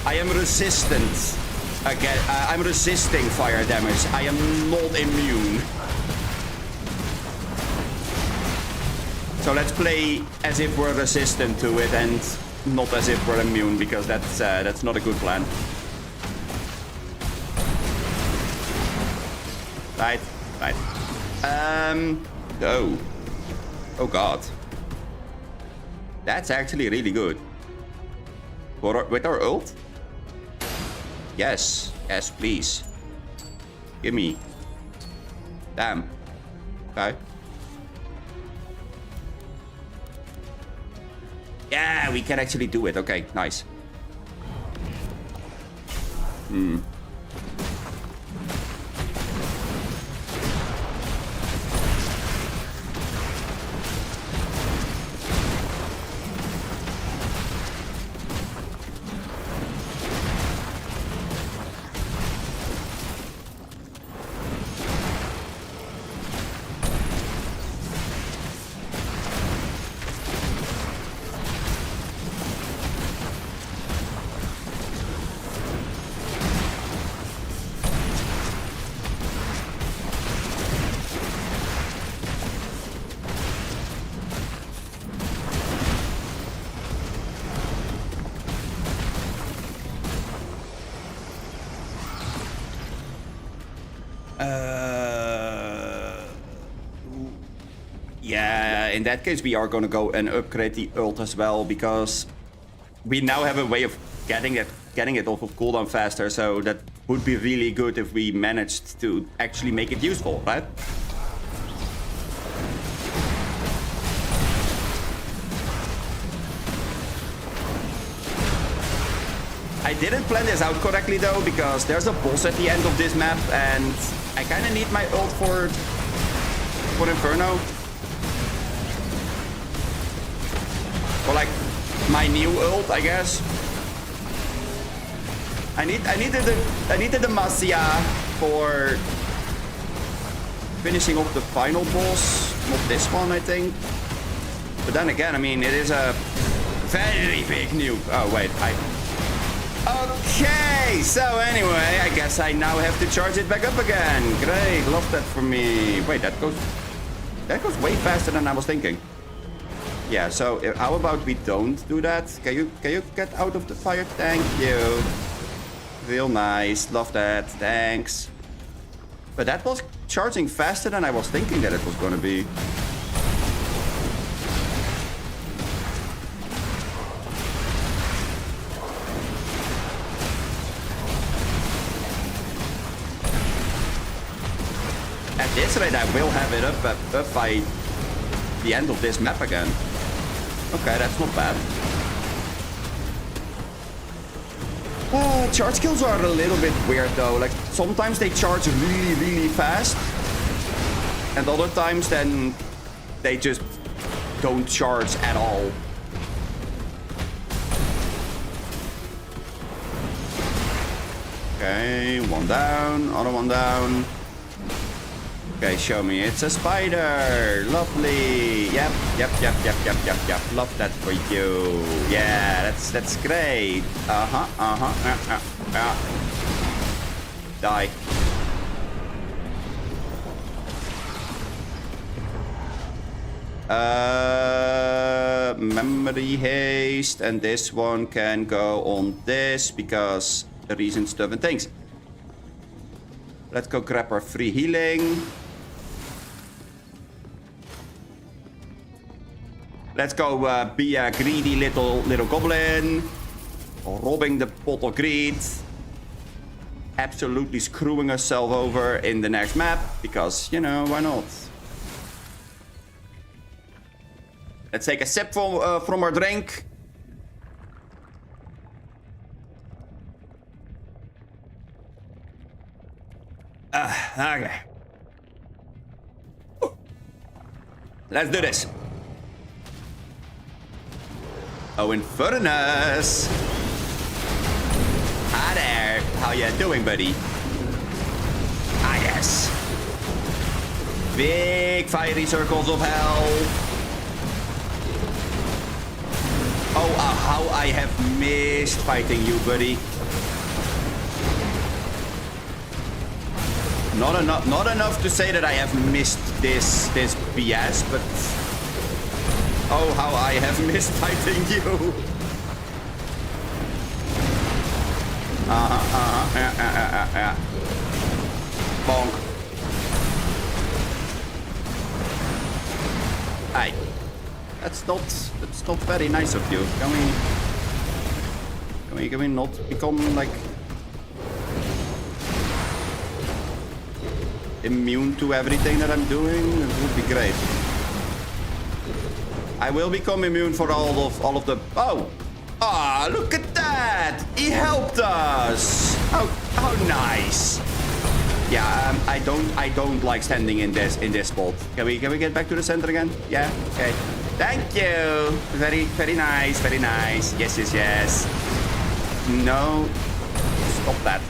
I am resistant. Again, I'm resisting fire damage. I am not immune. So let's play as if we're resistant to it and not as if we're immune, because that's not a good plan. Right. Oh. Oh god. That's actually really good. With our ult? Yes, please. Give me. Damn. Okay. Yeah, we can actually do it. Okay, nice. Yeah, in that case we are gonna go and upgrade the ult as well, because we now have a way of getting it getting it off of cooldown faster, so that would be really good if we managed to actually make it useful, right? I didn't plan this out correctly though, because there's a boss at the end of this map, and I kind of need my ult for Inferno. Or like my new ult, I guess. I needed the Masia for finishing off the final boss, not this one, I think. But then again, I mean, it is a very big nuke. Oh wait, Okay, so anyway, I guess I now have to charge it back up again. Great, love that for me. Wait, that goes way faster than I was thinking. Yeah, so how about we don't do that? Can you get out of the fire? Thank you. Real nice, love that, thanks. But that was charging faster than I was thinking that it was gonna be. At this rate, I will have it up by the end of this map again. Okay, that's not bad. Charge kills are a little bit weird though. Like, sometimes they charge really, really fast. And other times then they just don't charge at all. Okay, one down, other one down. Okay, show me. It's a spider. Lovely. Yep. Love that for you. Yeah, that's great. Die. Memory haste, and this one can go on this because the reason stuff and things. Let's go grab our free healing. Let's go be a greedy little goblin. Robbing the pot of greed. Absolutely screwing ourselves over in the next map. Because, you know, why not? Let's take a sip from our drink. Okay. Let's do this. Oh, Infernus! Hi there. How you doing, buddy? Ah, yes. Big fiery circles of hell. Oh, how I have missed fighting you, buddy. Not enough to say that I have missed this BS, but oh, how I have missed fighting you. Yeah. Bonk. Aye. That's not very nice of you. Can we not become like immune to everything that I'm doing? It would be great. I will become immune for all of the... Oh! Ah, look at that! He helped us! How nice! Yeah, I don't like standing in this spot. Can we get back to the center again? Yeah? Okay. Thank you! Very nice, very nice. Yes. No. Stop that.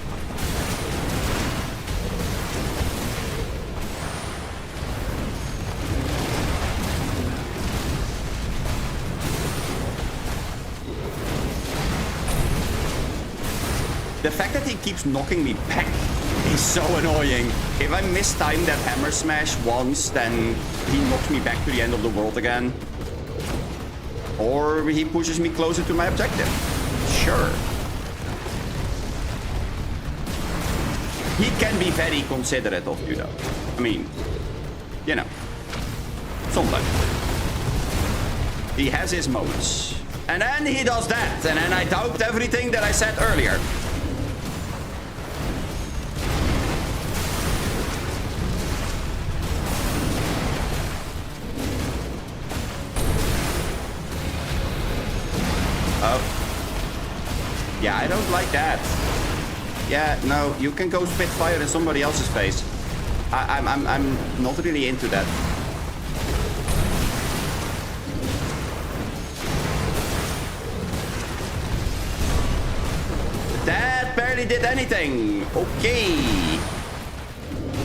The fact that he keeps knocking me back is so annoying. If I mistime that hammer smash once, then he knocks me back to the end of the world again. Or he pushes me closer to my objective. Sure. He can be very considerate of you, though. I mean, you know, sometimes. He has his moments. And then he does that. And then I doubt everything that I said earlier. Oh. Yeah, I don't like that. Yeah, no, you can go spit fire in somebody else's face. I'm not really into that. That barely did anything. Okay.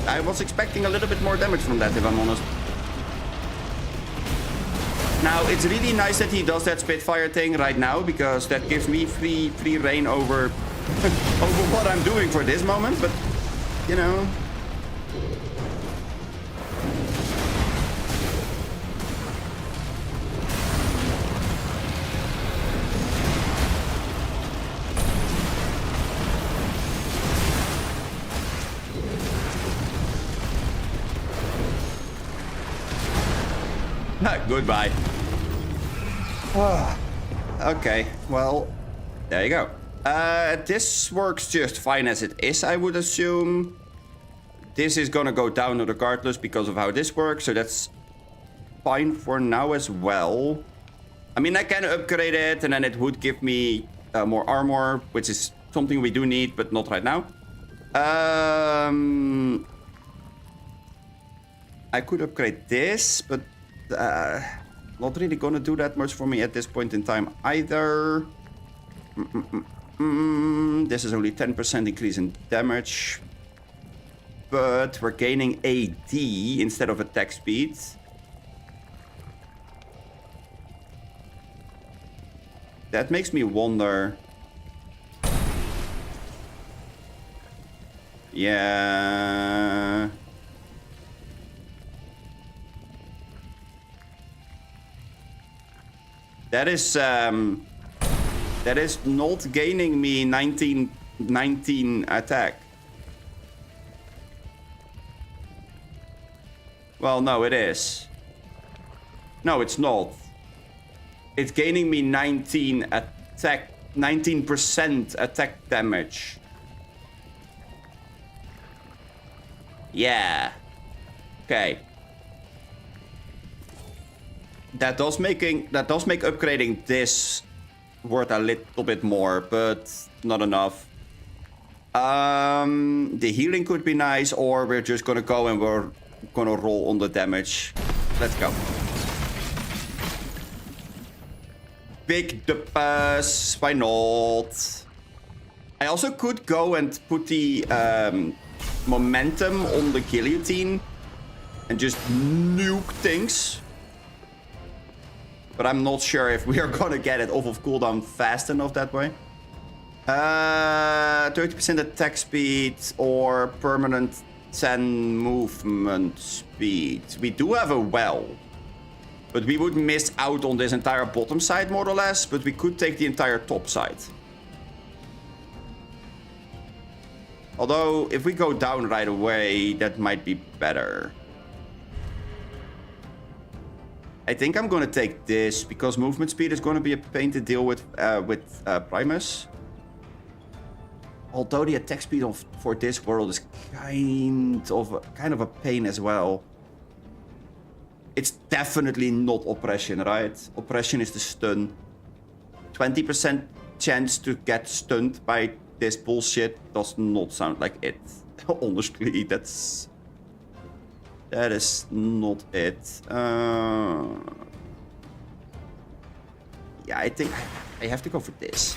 I was expecting a little bit more damage from that, if I'm honest. Now, it's really nice that he does that Spitfire thing right now, because that gives me free reign over, over what I'm doing for this moment, but, you know. Goodbye. Okay, well, there you go. This works just fine as it is, I would assume. This is gonna go down regardless because of how this works, so that's fine for now as well. I mean, I can upgrade it, and then it would give me more armor, which is something we do need, but not right now. I could upgrade this, but not really gonna do that much for me at this point in time either. This is only 10% increase in damage, but we're gaining AD instead of attack speed. That makes me wonder. Yeah. That is not gaining me 19 attack. Well, no, it is. No, it's not. It's gaining me 19 attack, 19% attack damage. Yeah. Okay. That does make upgrading this worth a little bit more, but not enough. The healing could be nice, or we're just gonna go and we're gonna roll on the damage. Let's go. Big dupas, why not? I also could go and put the momentum on the guillotine and just nuke things. But I'm not sure if we are gonna get it off of cooldown fast enough that way. 30% attack speed or permanent 10 movement speed. We do have a well. But we would miss out on this entire bottom side more or less. But we could take the entire top side. Although if we go down right away, that might be better. I think I'm going to take this because movement speed is going to be a pain to deal with Primus. Although the attack speed for this world is kind of a pain as well. It's definitely not oppression, right? Oppression is the stun. 20% chance to get stunned by this bullshit does not sound like it. Honestly, that is not it. Yeah, I think I have to go for this.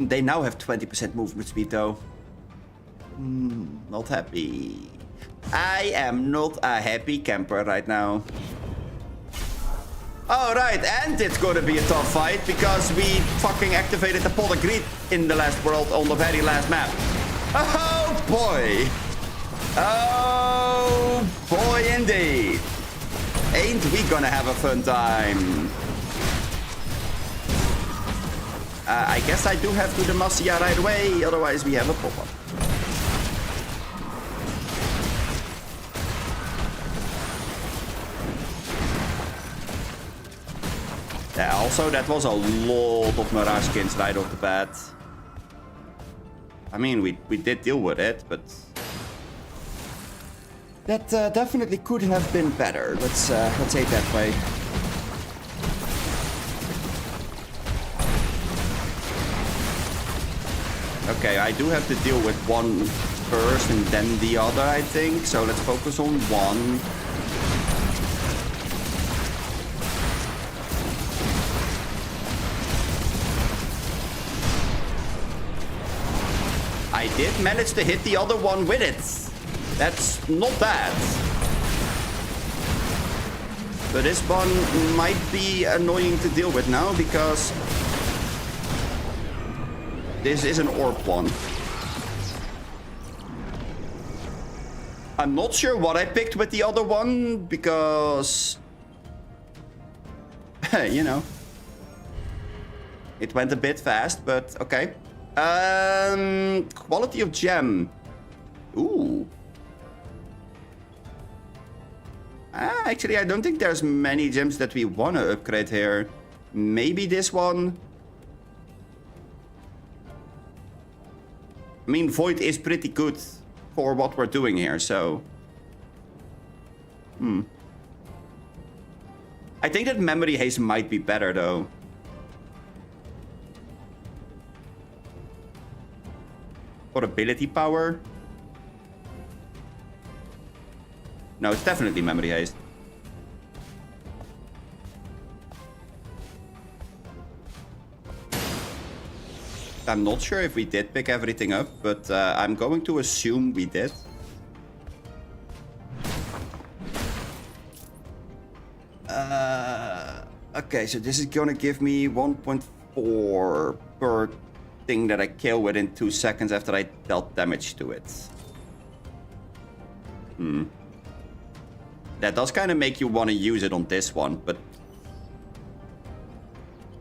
They now have 20% movement speed though. Not happy. I am not a happy camper right now. Alright, and it's gonna be a tough fight because we fucking activated the pot of greed in the last world on the very last map. Oh boy! Oh boy indeed! Ain't we gonna have a fun time? I guess I do have to Demacia right away, otherwise we have a pop-up. Also, that was a lot of Mirage skins right off the bat. I mean, we did deal with it, but that definitely could have been better. Let's say it that way. Okay, I do have to deal with one first and then the other, I think. So let's focus on one. I did manage to hit the other one with it. That's not bad. But this one might be annoying to deal with now because this is an orb one. I'm not sure what I picked with the other one because, you know, it went a bit fast, but okay. Quality of gem. Ooh. Actually, I don't think there's many gems that we want to upgrade here. Maybe this one. I mean, Void is pretty good for what we're doing here, so... I think that Memory Haze might be better, though. Or ability power? No, it's definitely Memory Haze. I'm not sure if we did pick everything up, but I'm going to assume we did. Okay, so this is gonna give me 1.4 per thing that I kill within 2 seconds after I dealt damage to it. That does kind of make you want to use it on this one, but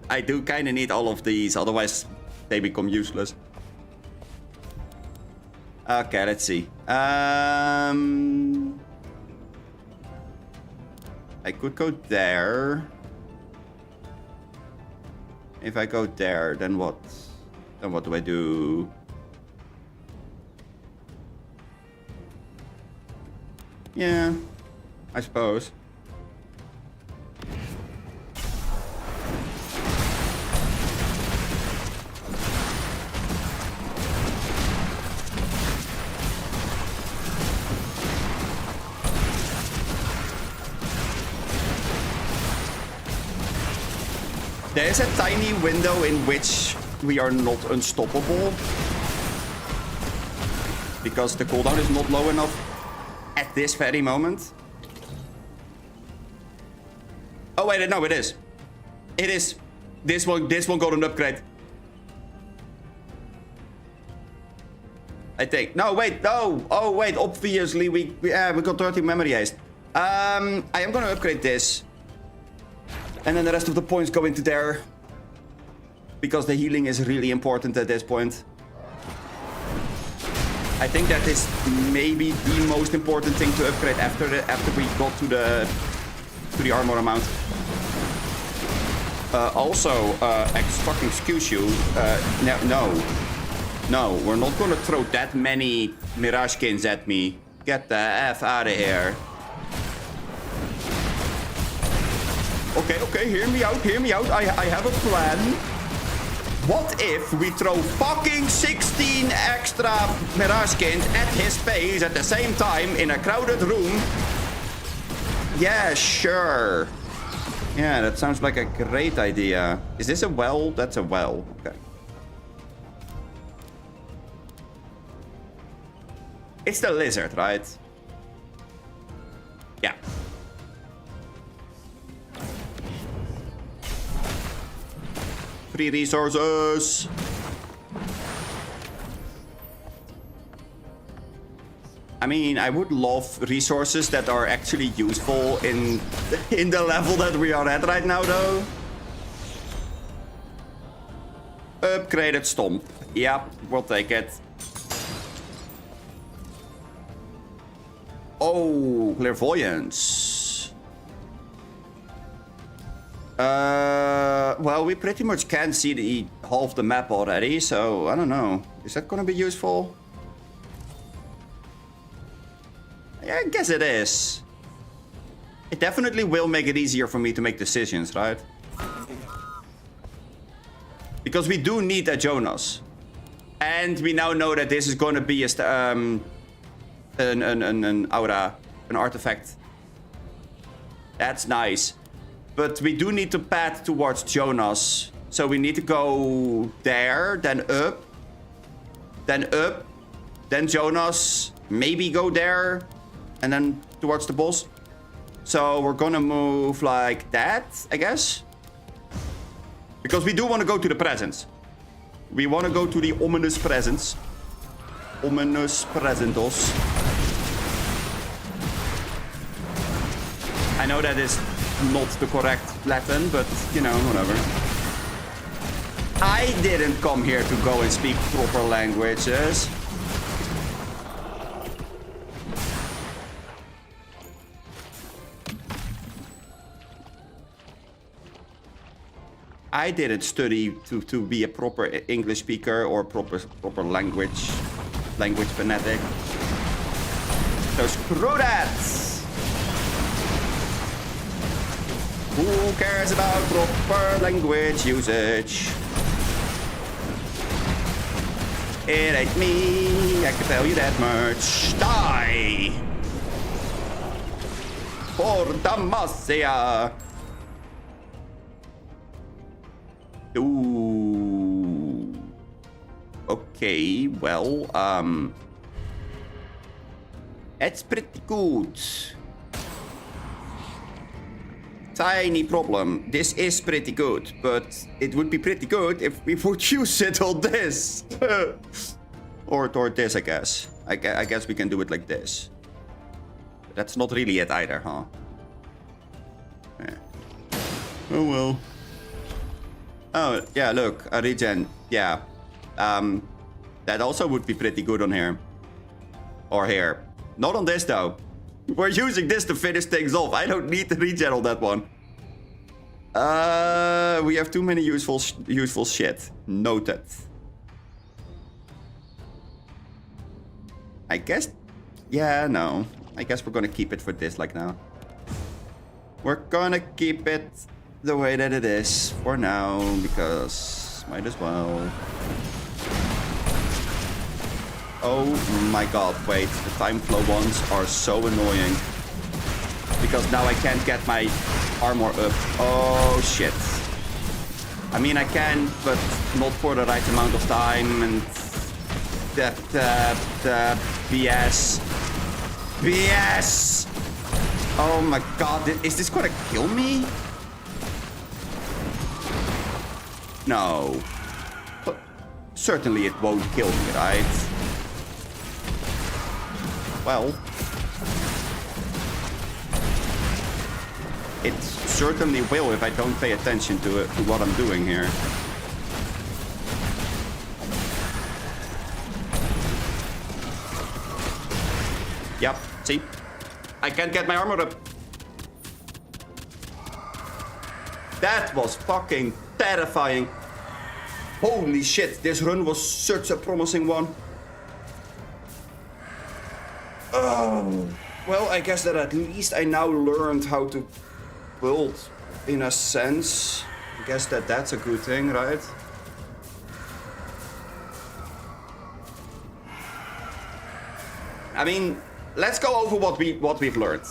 I do kind of need all of these, otherwise they become useless. Okay, let's see. I could go there. If I go there, then what? Then what do I do? Yeah, I suppose. There's a tiny window in which we are not unstoppable. Because the cooldown is not low enough at this very moment. Oh wait, no, it is. It is. This one got an upgrade. I think. No, wait, no. Oh wait, obviously we got 30 memory haste. I am gonna upgrade this. And then the rest of the points go into there. Because the healing is really important at this point. I think that is maybe the most important thing to upgrade after we got to the armor amount. Also, excuse you. No, we're not gonna throw that many Mirage skins at me. Get the F out of here. Okay, hear me out. I have a plan. What if we throw fucking 16 extra Mirage skins at his face at the same time in a crowded room? Yeah, sure. Yeah, that sounds like a great idea. Is this a well? That's a well. Okay. It's the lizard, right? Yeah. Free resources. I mean, I would love resources that are actually useful in the level that we are at right now, though. Upgraded stomp. Yep, we'll take it. Oh, clairvoyance. Well, we pretty much can see the half the map already, so I don't know. Is that gonna be useful? Yeah, I guess it is. It definitely will make it easier for me to make decisions, right? Because we do need a Jonas. And we now know that this is gonna be a an aura, an artifact. That's nice. But we do need to path towards Jonas. So we need to go there, then up, then Jonas, maybe go there, and then towards the boss. So we're gonna move like that, I guess. Because we do want to go to the presence. We want to go to the ominous presence. Ominous presentos. I know that is not the correct Latin, but, you know, whatever. I didn't come here to go and speak proper languages. I didn't study to be a proper English speaker or proper language fanatic. So screw that! Who cares about proper language usage? It ain't me, I can tell you that much. Die! For Damacia! Ooh. Okay, well, it's pretty good. Tiny problem. This is pretty good, but it would be pretty good if we would use it on this. or this, I guess. I guess we can do it like this. That's not really it either, huh? Yeah. Oh well. Oh, yeah, look, a regen. Yeah. That also would be pretty good on here. Or here. Not on this, though. We're using this to finish things off. I don't need the regen on that one. We have too many useful shit. Noted. I guess... Yeah, no. I guess we're gonna keep it for this, like, now. We're gonna keep it the way that it is for now, because might as well. Oh my god, wait, the time flow ones are so annoying. Because now I can't get my armor up. Oh shit. I mean I can, but not for the right amount of time, and BS. BS! Oh my god, is this gonna kill me? No. But certainly it won't kill me, right? Well. It certainly will if I don't pay attention to what I'm doing here. Yep, see? I can't get my armor up. That was fucking terrifying. Holy shit, this run was such a promising one. Oh, well, I guess that at least I now learned how to build, in a sense. I guess that's a good thing, right? I mean, let's go over what we've learned.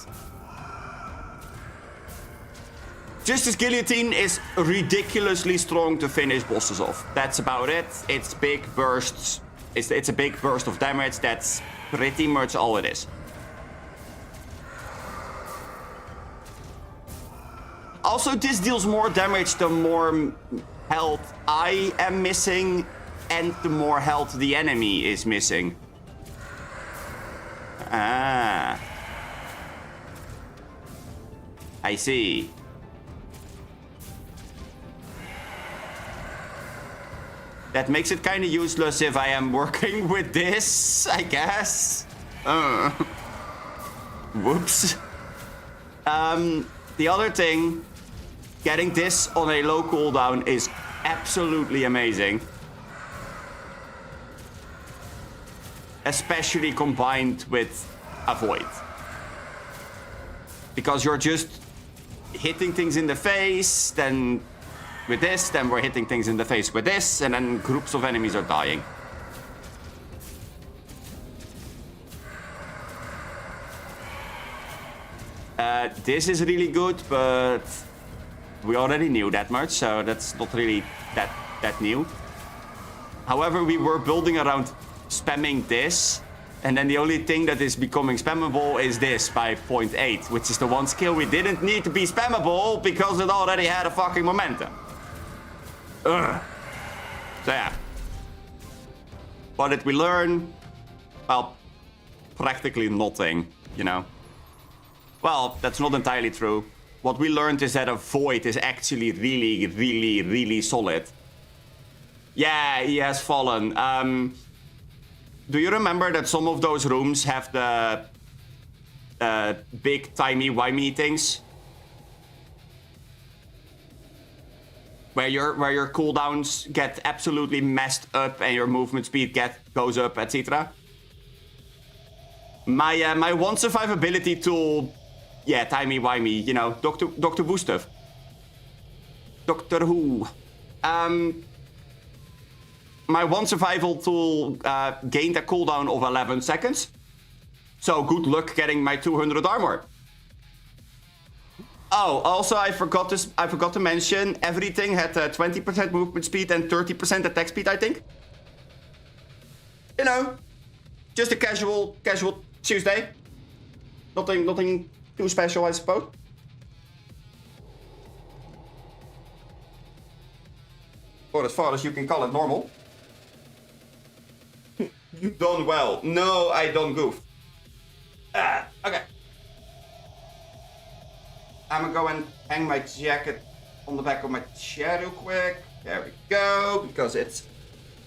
Justice Guillotine is ridiculously strong to finish bosses off. That's about it. It's big bursts. It's a big burst of damage. That's pretty much all it is. Also, this deals more damage the more health I am missing and the more health the enemy is missing. Ah. I see. That makes it kind of useless if I am working with this, I guess. Whoops. The other thing Getting this on a low cooldown is absolutely amazing. Especially combined with Avoid. Because you're just hitting things in the face, then with this, then we're hitting things in the face with this, and then groups of enemies are dying. This is really good, but we already knew that much, so that's not really that new. However, we were building around spamming this, and then the only thing that is becoming spammable is this by 0.8, which is the one skill we didn't need to be spammable because it already had a fucking momentum. Ugh. So yeah. What did we learn? Well, practically nothing, you know. Well, that's not entirely true. What we learned is that a Void is actually really solid. Yeah, he has fallen. Do you remember that some of those rooms have the big timey-wimey things? Where your cooldowns get absolutely messed up and your movement speed goes up, etc. My one survivability tool, yeah, timey-wimey, you know, Doctor Who stuff. Doctor Who. My one survival tool gained a cooldown of 11 seconds. So good luck getting my 200 armor. Oh, also I forgot to mention everything had 20% movement speed and 30% attack speed, I think. You know, just a casual Tuesday. Nothing too special, I suppose. Or as far as you can call it normal. You've done well. No, I don't goof. Okay. I'm gonna go and hang my jacket on the back of my chair real quick. There we go, because it's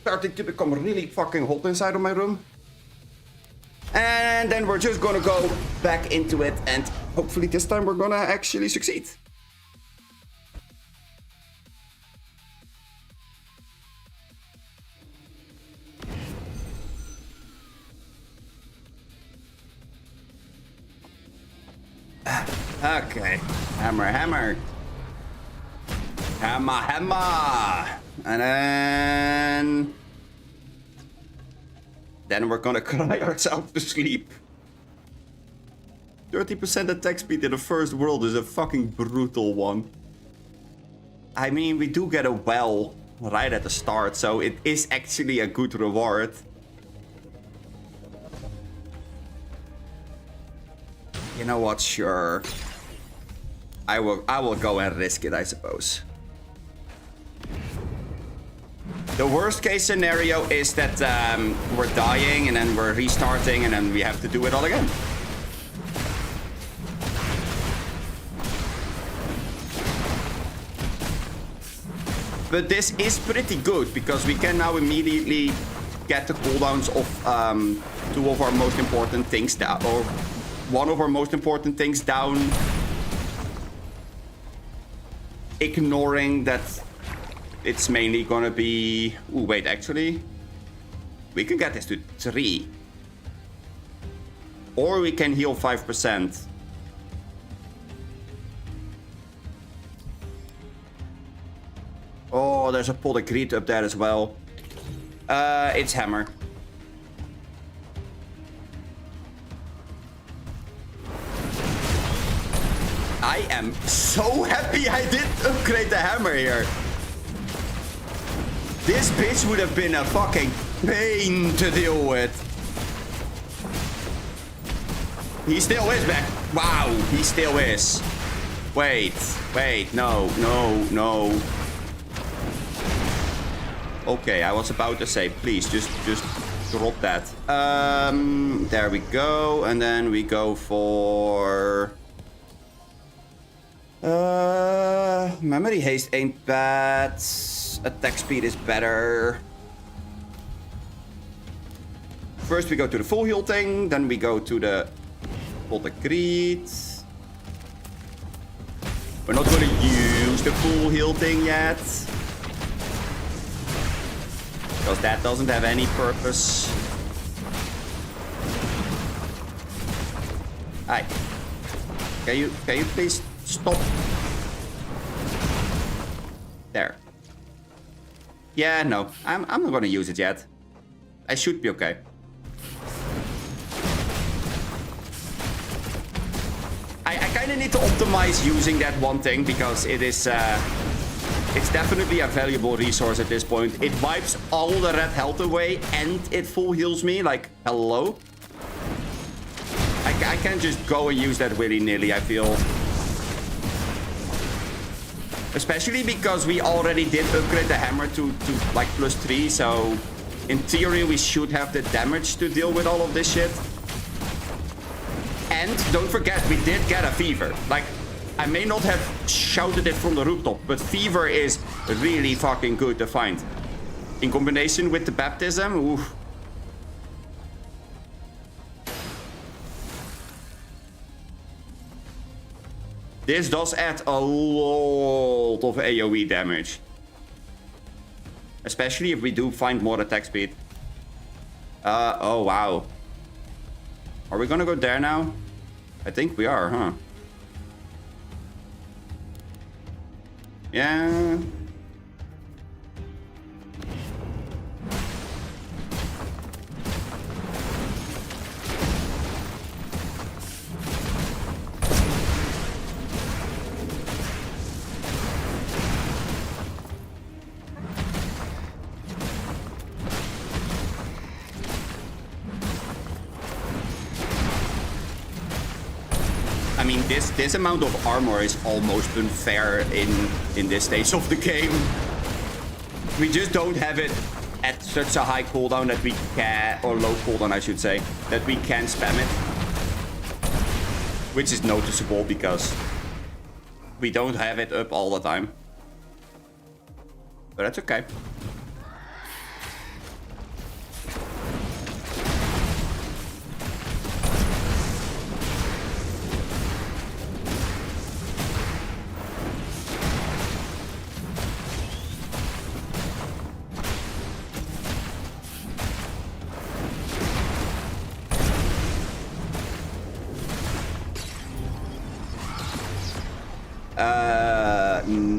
starting to become really fucking hot inside of my room. And then we're just gonna go back into it, and hopefully this time we're gonna actually succeed. Okay, hammer. Hammer. And then we're gonna cry ourselves to sleep. 30% attack speed in the first world is a fucking brutal one. I mean, we do get a well right at the start, so it is actually a good reward. You know what? Sure. I will go and risk it, I suppose. The worst case scenario is that we're dying and then we're restarting and then we have to do it all again. But this is pretty good because we can now immediately get the cooldowns of two of our most important things down, or one of our most important things down. Ignoring that it's mainly gonna be... Ooh, wait, actually... We can get this to 3. Or we can heal 5%. Oh, there's a pot of greed up there as well. It's hammer. I am so happy I did upgrade the hammer here. This bitch would have been a fucking pain to deal with. He still is back. Wow, he still is. Wait, no. Okay, I was about to say, please, just drop that. There we go, and then we go for... memory haste ain't bad. Attack speed is better. First we go to the full heal thing, then we go to the pot of greed. We're not gonna use use the full heal thing yet. Because that doesn't have any purpose. Hi. Can you please stop? There. Yeah, no. I'm not gonna use it yet. I should be okay. I kind of need to optimize using that one thing because it is it's definitely a valuable resource at this point. It wipes all the red health away and it full heals me. Like, hello? I can't just go and use that willy-nilly, I feel. Especially because we already did upgrade the hammer to like +3, so in theory we should have the damage to deal with all of this shit. And don't forget, we did get a fever. Like, I may not have shouted it from the rooftop, but fever is really fucking good to find. In combination with the baptism, oof. This does add a lot of AoE damage. Especially if we do find more attack speed. Oh wow. Are we gonna go there now? I think we are, huh? Yeah. I mean, this amount of armor is almost unfair in this stage of the game. We just don't have it at such a high cooldown that we can, or low cooldown I should say, that we can spam it. Which is noticeable because we don't have it up all the time. But that's okay.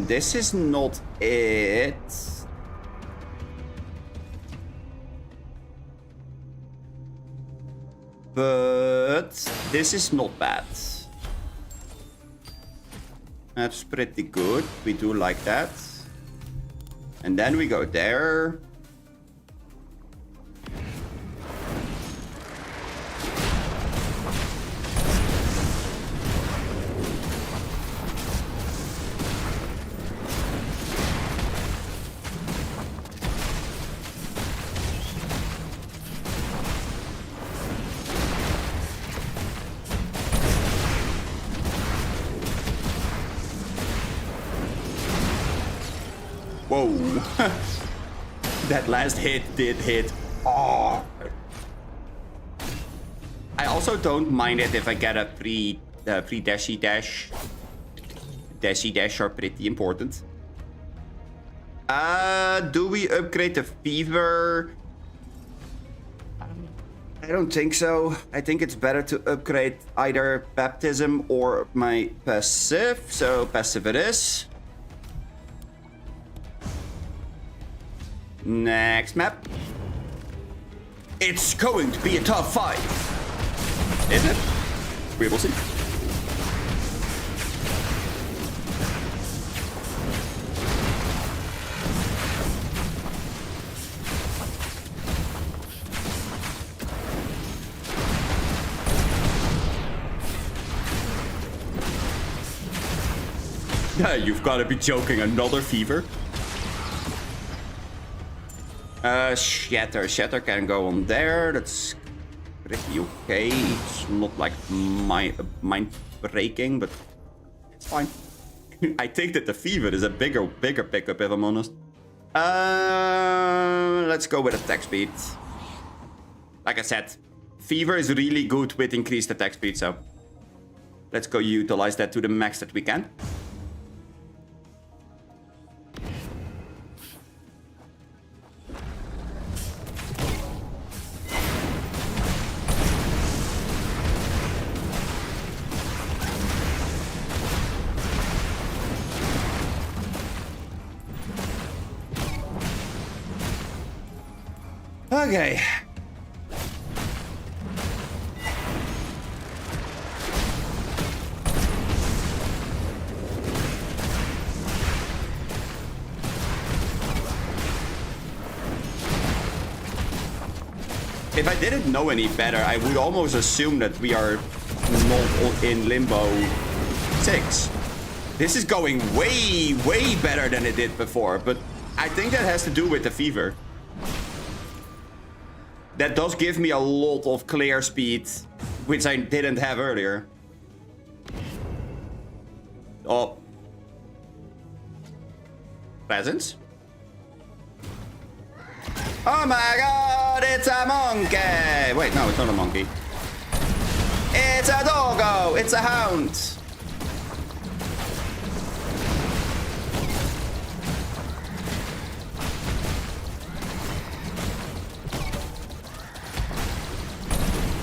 This is not it. But this is not bad. That's pretty good. We do like that. And then we go there. Whoa. That last hit did hit. Oh. I also don't mind it if I get a free dashy dash. Dashy dash are pretty important. Do we upgrade the fever? I don't think so. I think it's better to upgrade either baptism or my passive. So passive it is. Next map. It's going to be a top fight. Is it? We will see. You've got to be joking. Another fever? Shatter can go on there. That's pretty okay. It's not like mind-breaking, but it's fine. I think that the fever is a bigger pickup, if I'm honest. Let's go with attack speed. Like I said, fever is really good with increased attack speed, so let's go utilize that to the max that we can. Okay. If I didn't know any better, I would almost assume that we are not in Limbo 6. This is going way, way better than it did before, but I think that has to do with the fever. That does give me a lot of clear speed, which I didn't have earlier. Oh. Presents? Oh my god, it's a monkey! Wait, no, it's not a monkey. It's a doggo! It's a hound!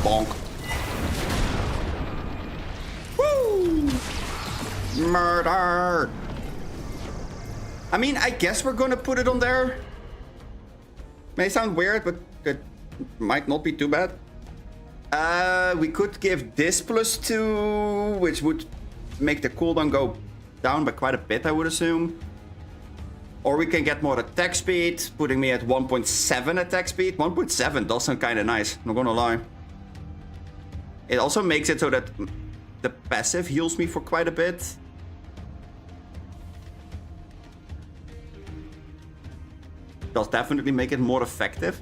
Bonk. Woo! Murder! I mean, I guess we're gonna put it on there. May sound weird, but it might not be too bad. We could give this +2, which would make the cooldown go down by quite a bit, I would assume. Or we can get more attack speed, putting me at 1.7 attack speed. 1.7 does sound kind of nice, not gonna lie. It also makes it so that the passive heals me for quite a bit. Does definitely make it more effective.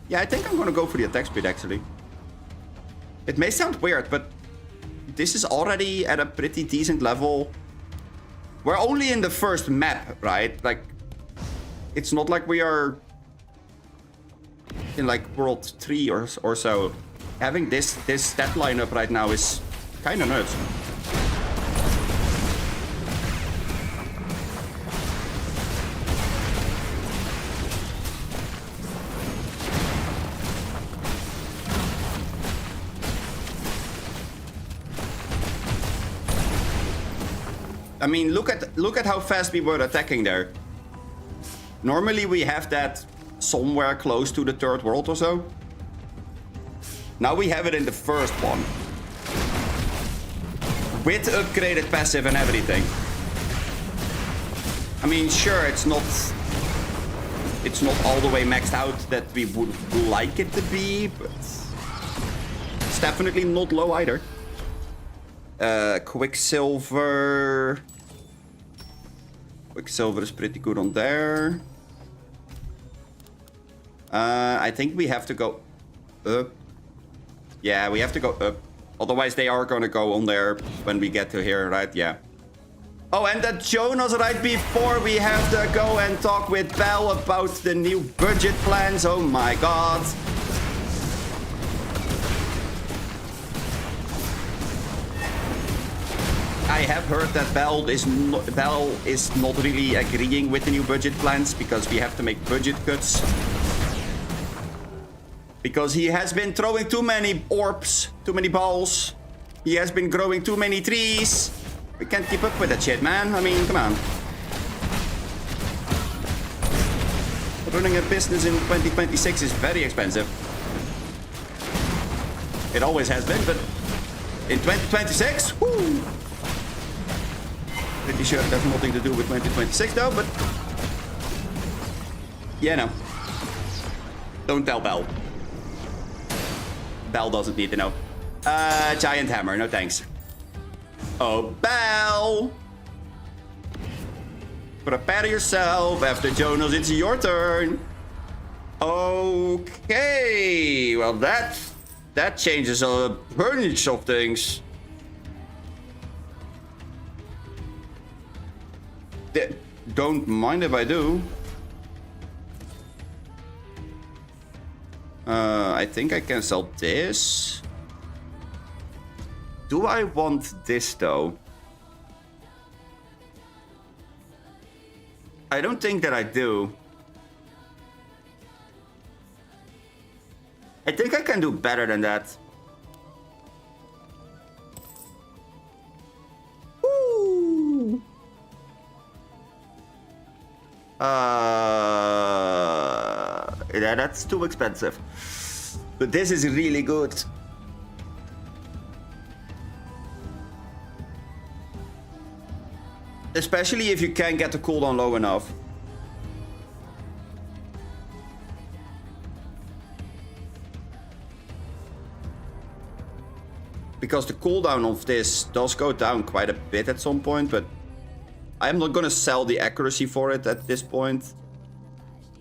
Yeah, I think I'm gonna go for the attack speed, actually. It may sound weird, but this is already at a pretty decent level. We're only in the first map, right? Like, it's not like we are in like World 3 or so. Having this stat lineup right now is kind of nuts. I mean, look at how fast we were attacking there. Normally we have that somewhere close to the third world or so. Now we have it in the first one. With upgraded passive and everything. I mean, sure, it's not all the way maxed out that we would like it to be, but it's definitely not low either. Quicksilver. Quicksilver is pretty good on there. I think we have to go up. Yeah, we have to go up. Otherwise, they are going to go on there when we get to here, right? Yeah. Oh, and that Jonas right before we have to go and talk with Belle about the new budget plans. Oh my god. I have heard that Belle is not really agreeing with the new budget plans because we have to make budget cuts. Because he has been throwing too many orbs, too many balls. He has been growing too many trees. We can't keep up with that shit, man. I mean, come on. Running a business in 2026 is very expensive. It always has been, but in 2026, whoo! Pretty sure it has nothing to do with 2026 though, but... yeah, no. Don't tell Belle. Belle doesn't need to know. Giant hammer, no thanks. Oh, Belle! Prepare yourself. After Jonas, it's your turn. Okay. Well, that changes a bunch of things. Don't mind if I do. I think I can sell this. Do I want this though? I don't think that I do. I think I can do better than that. Woo! Yeah, that's too expensive. But this is really good. Especially if you can get the cooldown low enough. Because the cooldown of this does go down quite a bit at some point, but I'm not gonna sell the accuracy for it at this point.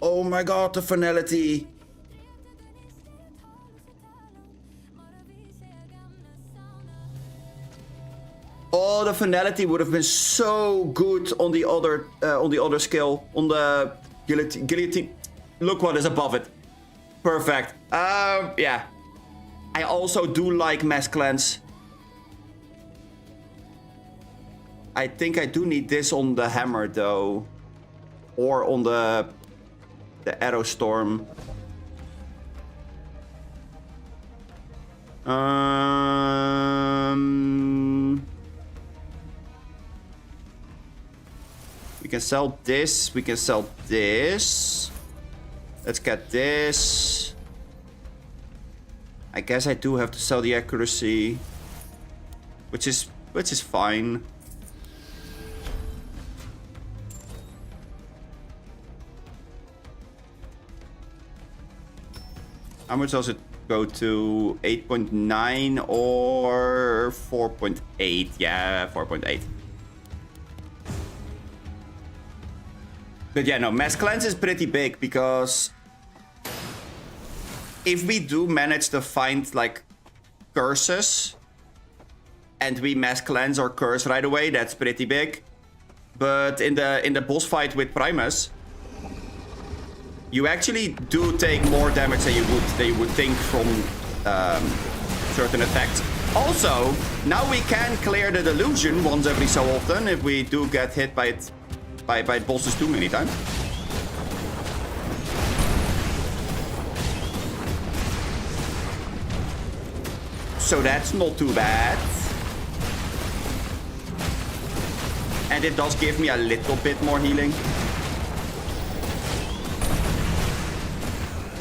Oh my god, the finality! Oh, the finality would have been so good on the other skill, on the guillotine. Look what is above it. Perfect. Yeah. I also do like mass cleanse. I think I do need this on the hammer though, or on the arrow storm. We can sell this. We can sell this. Let's get this. I guess I do have to sell the accuracy, which is fine. How much does it go to? 8.9 or 4.8? Yeah, 4.8. But yeah, no, mass cleanse is pretty big because if we do manage to find like curses and we mass cleanse our curse right away, that's pretty big. But in the boss fight with Primus, you actually do take more damage than you would think from certain attacks. Also, now we can clear the delusion once every so often if we do get hit by it by bosses too many times. So that's not too bad. And it does give me a little bit more healing.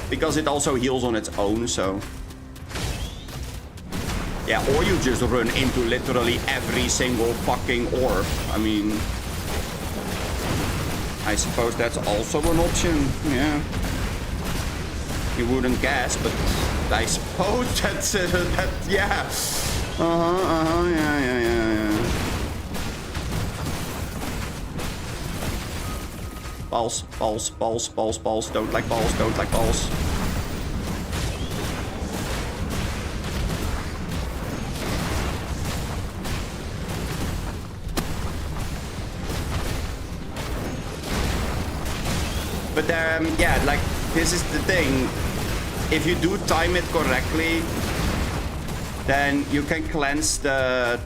Because it also heals on its own, so... Yeah, or you just run into literally every single fucking orb. I mean... I suppose that's also an option, yeah. You wouldn't guess, but I suppose that's that, yeah. Yeah. Balls. Don't like balls. But yeah, like, this is the thing. If you do time it correctly, then you can cleanse the...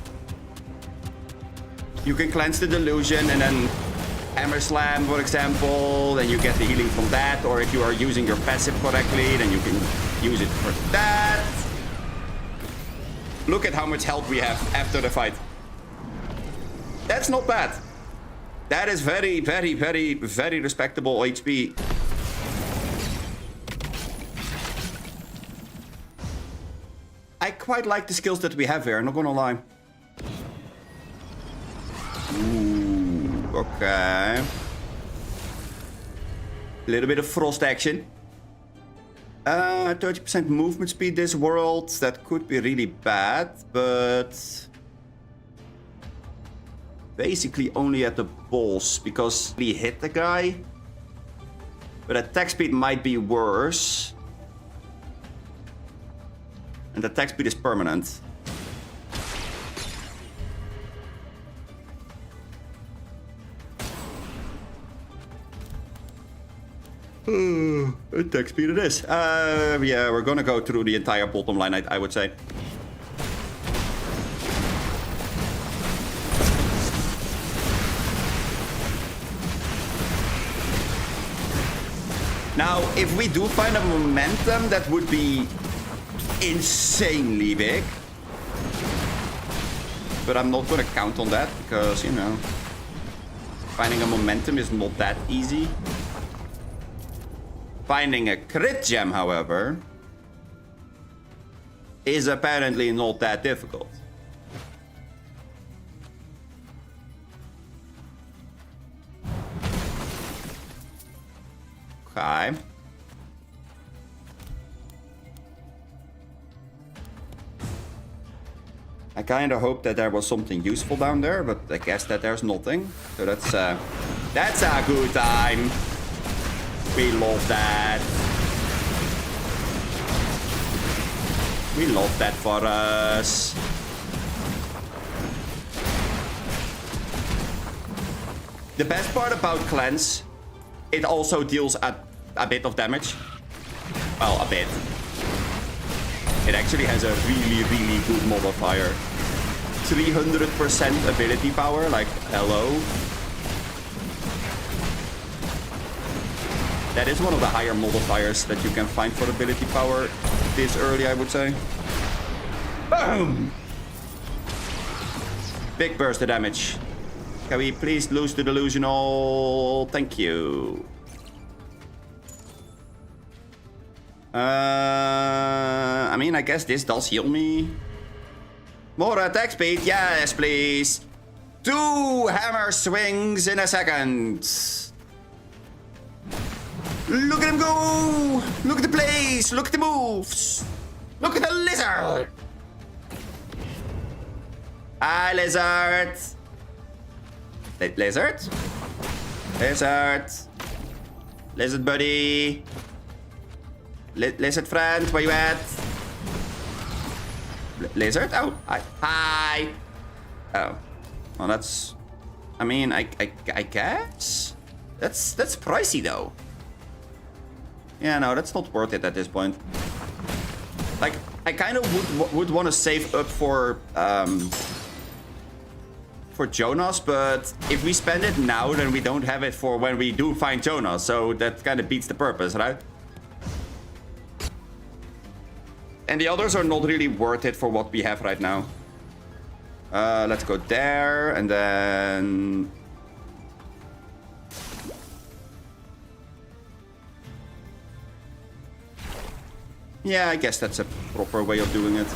You can cleanse the delusion and then hammer slam, for example, then you get the healing from that. Or if you are using your passive correctly, then you can use it for that. Look at how much health we have after the fight. That's not bad. That is very respectable HP. I quite like the skills that we have here, I'm not gonna lie. Ooh, okay. A little bit of frost action. 30% movement speed this world. That could be really bad, but... basically only at the boss, because we hit the guy. But attack speed might be worse. And attack speed is permanent. Attack speed it is. Yeah, we're gonna go through the entire bottom line, I would say. Now, if we do find a momentum, that would be insanely big. But I'm not gonna count on that, because, you know... Finding a momentum is not that easy. Finding a crit gem, however, is apparently not that difficult. Okay. I kind of hope that there was something useful down there, but I guess that there's nothing. So that's a good time. We love that. We love that for us. The best part about Cleanse, it also deals a bit of damage. Well, a bit. It actually has a really, really good modifier. 300% ability power, like, hello. That is one of the higher modifiers that you can find for ability power this early, I would say. Boom! Big burst of damage. Can we please lose the delusional? Thank you. I mean, I guess this does heal me. More attack speed, yes, please. 2 hammer swings in a second. Look at him go! Look at the plays! Look at the moves! Look at the lizard! Hi, lizard! Lizard? Lizard! Lizard buddy! Lizard friend, where you at? Lizard? Oh, hi. Hi! Oh. Well, that's... I mean, I guess? That's pricey, though. Yeah, no, that's not worth it at this point. Like, I kind of would want to save up for Jonas, but if we spend it now, then we don't have it for when we do find Jonas, so that kind of beats the purpose, right? And the others are not really worth it for what we have right now. Let's go there, and then... Yeah, I guess that's a proper way of doing it.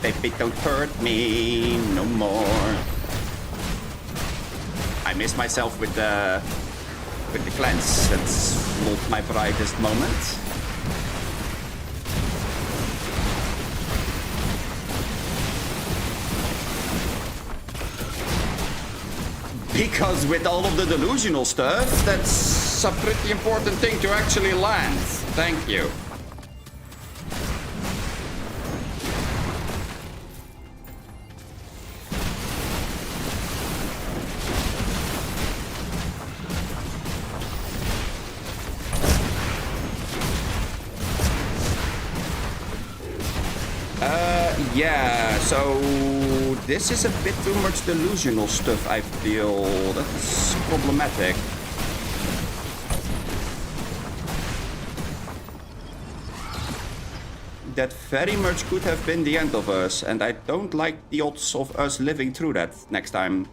Baby, don't hurt me no more. I miss myself with the cleanse. That's not my brightest moment. Because with all of the delusional stuff, that's a pretty important thing to actually land. Thank you. Yeah, so this is a bit too much delusional stuff, I feel. That's problematic. That very much could have been the end of us, and I don't like the odds of us living through that next time.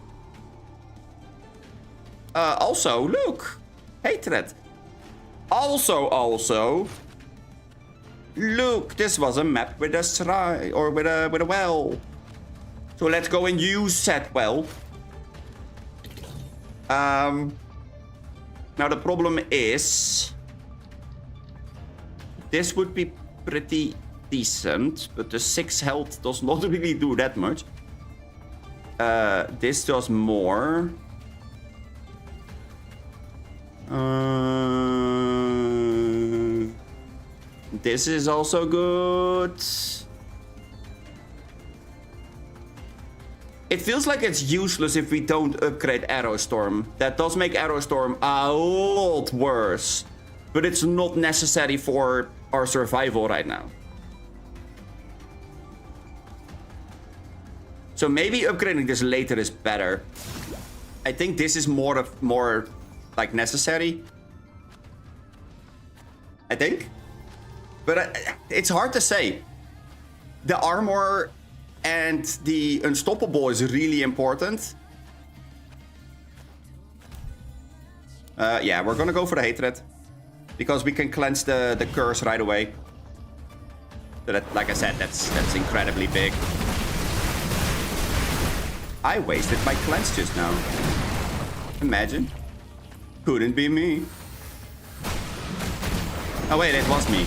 Also, look! Hatred. Also... Look, this was a map with a shrine, or with a well. So let's go and use that well. Now the problem is... This would be pretty decent, but the 6 health does not really do that much. This does more. This is also good. It feels like it's useless if we don't upgrade Arrow Storm. That does make Arrow Storm a lot worse. But it's not necessary for our survival right now. So maybe upgrading this later is better. I think this is more like necessary. I think. But it's hard to say. The armor and the unstoppable is really important. Yeah, we're gonna go for the hatred. Because we can cleanse the curse right away. So that, like I said, that's incredibly big. I wasted my cleanse just now. Imagine. Couldn't be me. Oh wait, it was me.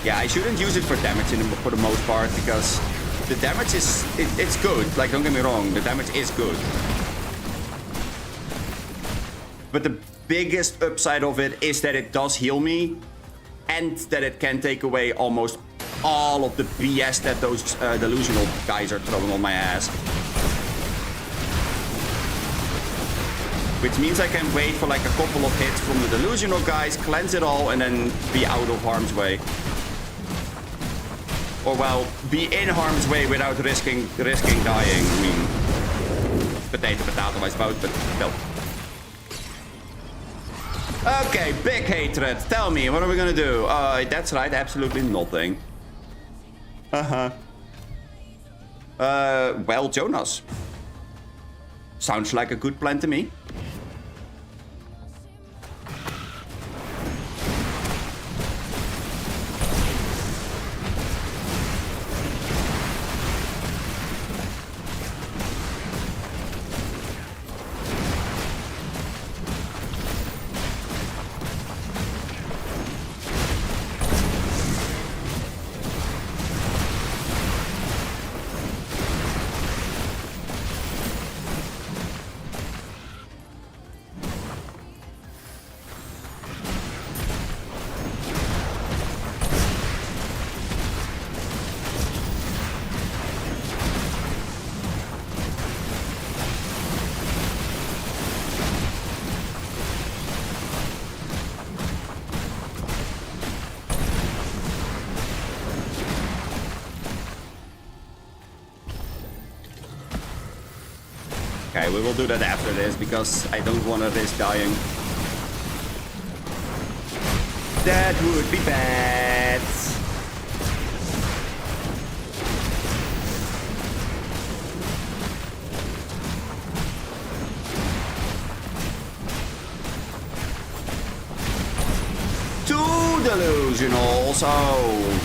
Yeah, I shouldn't use it for damage for the most part, because the damage is... it's good, like, don't get me wrong, the damage is good. But the biggest upside of it is that it does heal me, and that it can take away almost all of the BS that those delusional guys are throwing on my ass. Which means I can wait for like a couple of hits from the delusional guys, cleanse it all, and then be out of harm's way. Or well, be in harm's way without risking dying. I mean, potato, I suppose, but still. Okay, big hatred. Tell me, what are we gonna do? That's right, absolutely nothing. Well, Jonas. Sounds like a good plan to me. Okay, we will do that after this, because I don't want to risk dying. That would be bad. Two delusionals. Oh,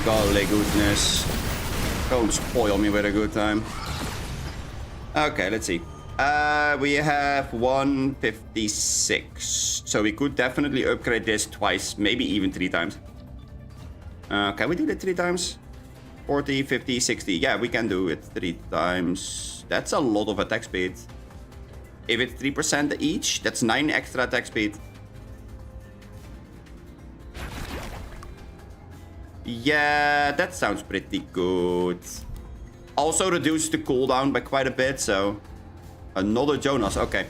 golly goodness. Don't spoil me with a good time. Okay, let's see. We have 156. So we could definitely upgrade this twice, maybe even 3 times. Can we do that 3 times? 40, 50, 60. Yeah, we can do it 3 times. That's a lot of attack speed. If it's 3% each, that's 9 extra attack speed. Yeah, that sounds pretty good. Also reduce the cooldown by quite a bit, so... Another Jonas, okay.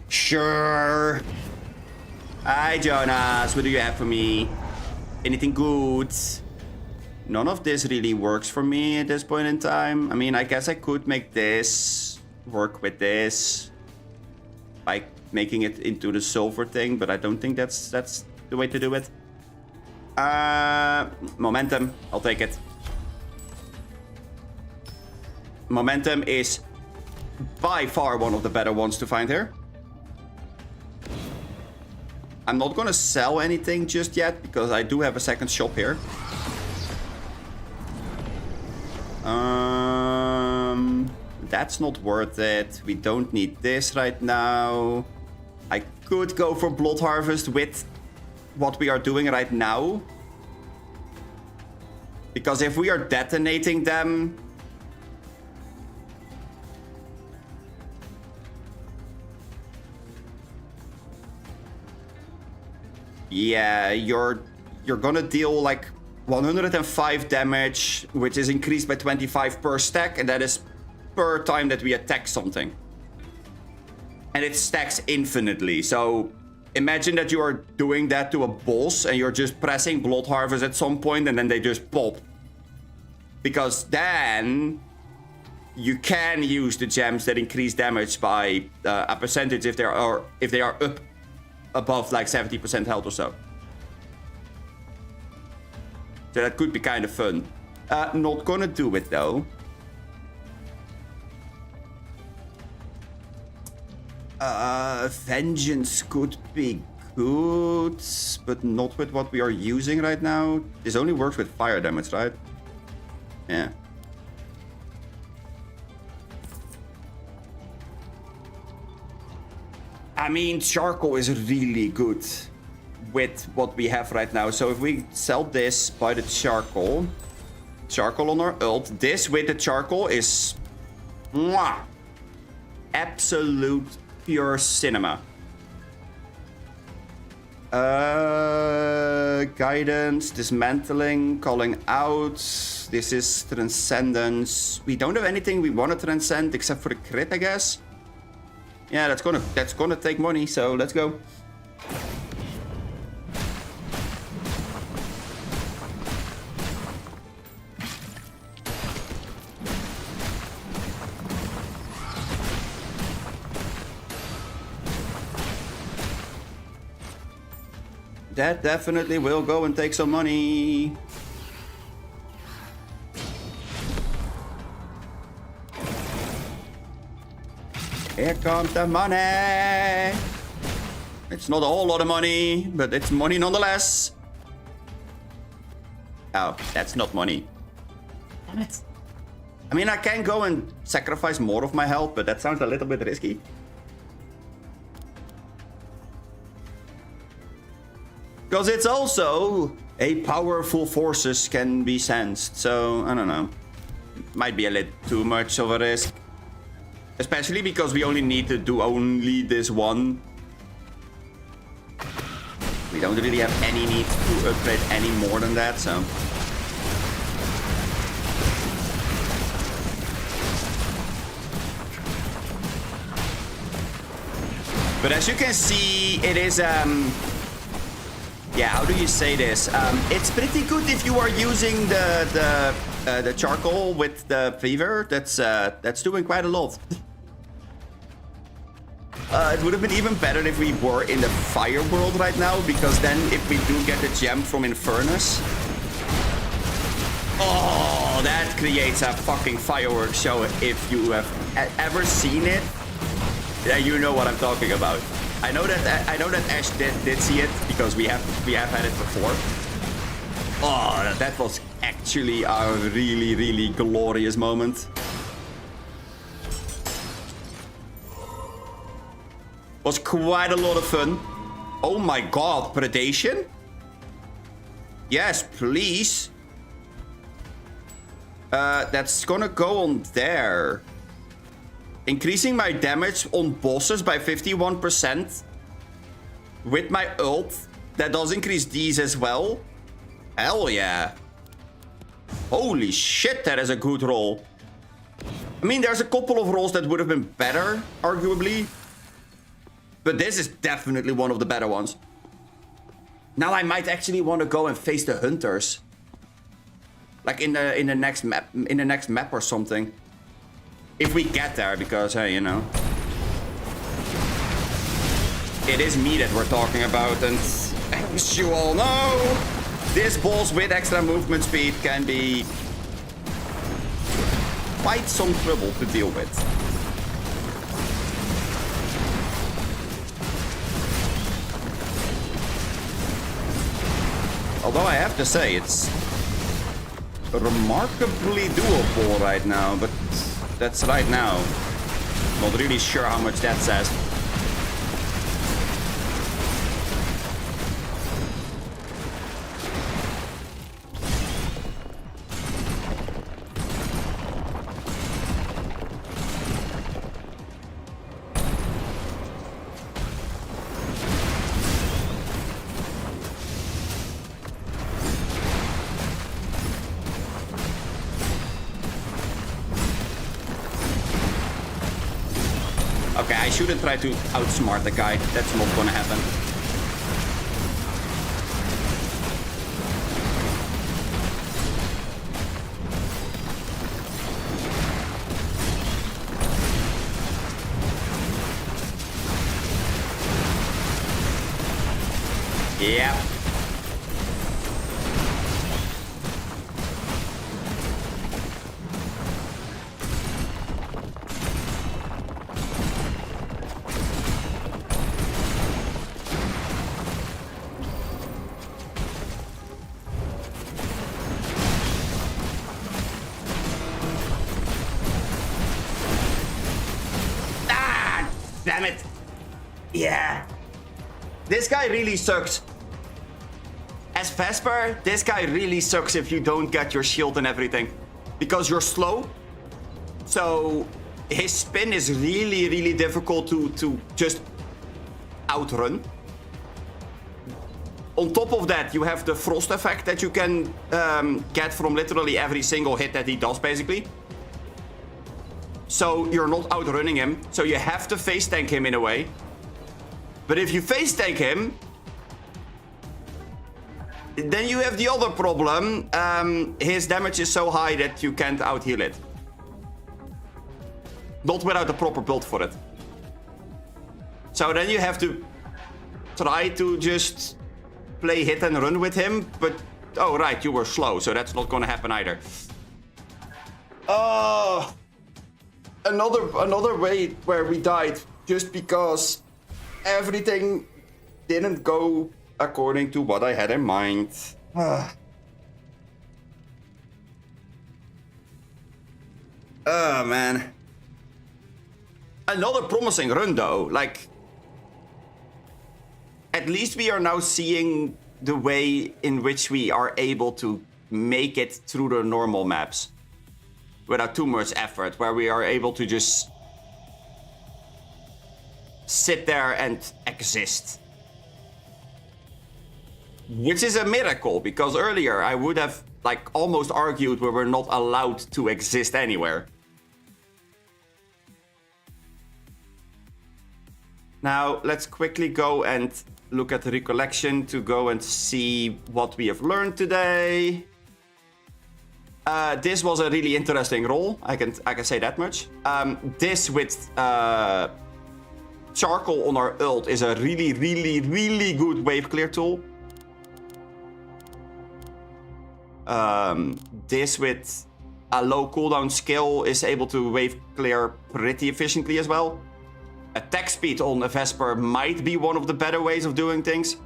Sure. Hi, Jonas. What do you have for me? Anything good? None of this really works for me at this point in time. I mean, I guess I could make this work with this by making it into the silver thing, but I don't think that's the way to do it. Momentum. I'll take it. Momentum is by far one of the better ones to find here. I'm not gonna sell anything just yet, because I do have a second shop here. That's not worth it. We don't need this right now. I could go for Blood Harvest with what we are doing right now. Because if we are detonating them... Yeah, you're gonna deal like 105 damage, which is increased by 25 per stack, and that is per time that we attack something. And it stacks infinitely, so imagine that you are doing that to a boss and you're just pressing Blood Harvest at some point and then they just pop. Because then you can use the gems that increase damage by a percentage if they are up. above like 70% health or so. So that could be kind of fun. Not gonna do it though. Vengeance could be good, but not with what we are using right now. This only works with fire damage, right? Yeah. I mean, charcoal is really good with what we have right now. So if we sell this, buy the charcoal on our ult, this with the charcoal is mwah, absolute pure cinema. Guidance, dismantling, calling out. This is transcendence. We don't have anything we want to transcend except for the crit, I guess. Yeah, that's gonna take money, so let's go. That definitely will go and take some money. Here comes the money. It's not a whole lot of money, but it's money nonetheless. Oh, that's not money. Damn it. I mean, I can go and sacrifice more of my health, but that sounds a little bit risky. Because it's also a powerful forces can be sensed, so I don't know. Might be a little too much of a risk. Especially because we only need to do only this one. We don't really have any need to upgrade any more than that, so. But as you can see, it is yeah, how do you say this? It's pretty good if you are using the charcoal with the fever. That's doing quite a lot. It would have been even better if we were in the fire world right now, because then if we do get the gem from Infernus, oh, that creates a fucking fireworks show. If you have ever seen it, yeah, you know what I'm talking about. I know that Ash did see it because we have had it before. Oh, that was actually a really, really glorious moment. Was quite a lot of fun. Oh my god, predation? Yes, please. That's gonna go on there. Increasing my damage on bosses by 51% with my ult. That does increase these as well. Hell yeah. Holy shit, that is a good roll. I mean, there's a couple of rolls that would have been better, arguably. But this is definitely one of the better ones. Now I might actually want to go and face the hunters. Like in the next map or something. If we get there, because, hey, you know. It is me that we're talking about, and as you all know, this boss with extra movement speed can be quite some trouble to deal with. Although I have to say, it's remarkably doable right now, but that's right now. Not really sure how much that says. Okay, I shouldn't try to outsmart the guy. That's not gonna happen. Yep. Damn it! Yeah. This guy really sucks. As Vesper, this guy really sucks if you don't get your shield and everything. Because you're slow. So his spin is really, really difficult to just outrun. On top of that, you have the frost effect that you can get from literally every single hit that he does, basically. So you're not outrunning him, so you have to face tank him in a way. But if you face tank him, then you have the other problem. His damage is so high that you can't out-heal it. Not without a proper build for it. So then you have to try to just play hit and run with him, but oh right, you were slow, so that's not gonna happen either. Another way where we died just because everything didn't go according to what I had in mind. Oh man. Another promising run though, like at least we are now seeing the way in which we are able to make it through the normal maps without too much effort, where we are able to just sit there and exist. Which is a miracle, because earlier I would have like almost argued we were not allowed to exist anywhere. Now let's quickly go and look at the recollection to go and see what we have learned today. This was a really interesting roll. I can say that much. This with charcoal on our ult is a really, really, really good wave clear tool. This with a low cooldown skill is able to wave clear pretty efficiently as well. Attack speed on a Vesper might be one of the better ways of doing things.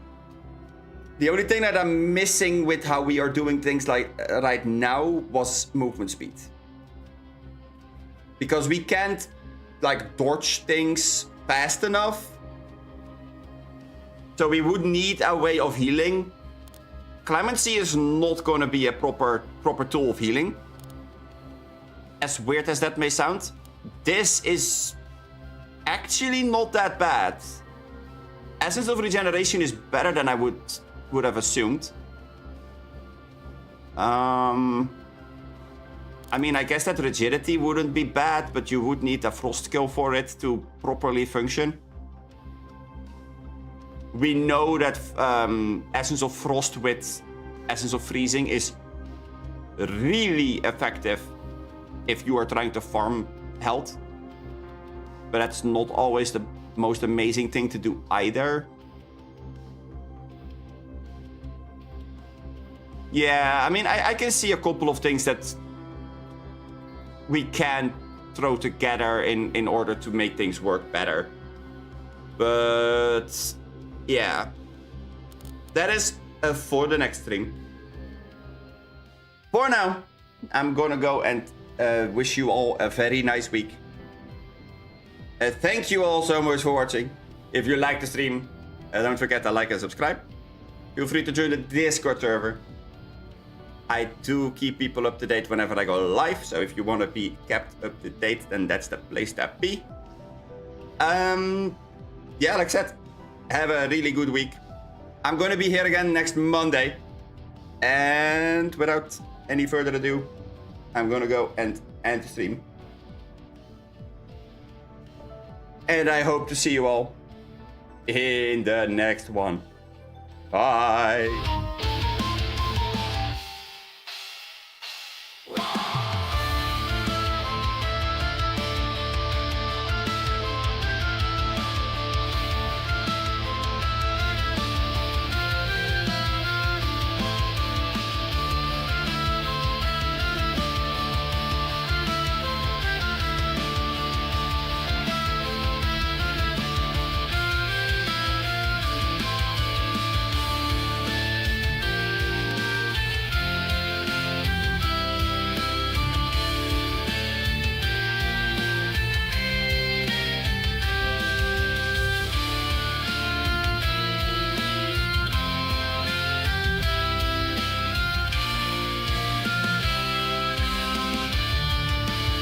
The only thing that I'm missing with how we are doing things like right now was movement speed. Because we can't like dodge things fast enough. So we would need a way of healing. Clemency is not going to be a proper tool of healing. As weird as that may sound, this is actually not that bad. Essence of Regeneration is better than I would have assumed. I mean, I guess that Rigidity wouldn't be bad, but you would need a Frost skill for it to properly function. We know that Essence of Frost with Essence of Freezing is really effective if you are trying to farm health. But that's not always the most amazing thing to do either. Yeah, I mean, I can see a couple of things that we can throw together in order to make things work better. But yeah, that is for the next stream. For now, I'm gonna go and wish you all a very nice week. Thank you all so much for watching. If you like the stream, don't forget to like and subscribe. Feel free to join the Discord server. I do keep people up to date whenever I go live, so if you want to be kept up to date, then that's the place to be. Yeah, like I said, have a really good week. I'm going to be here again next Monday. And without any further ado, I'm going to go and end the stream. And I hope to see you all in the next one. Bye.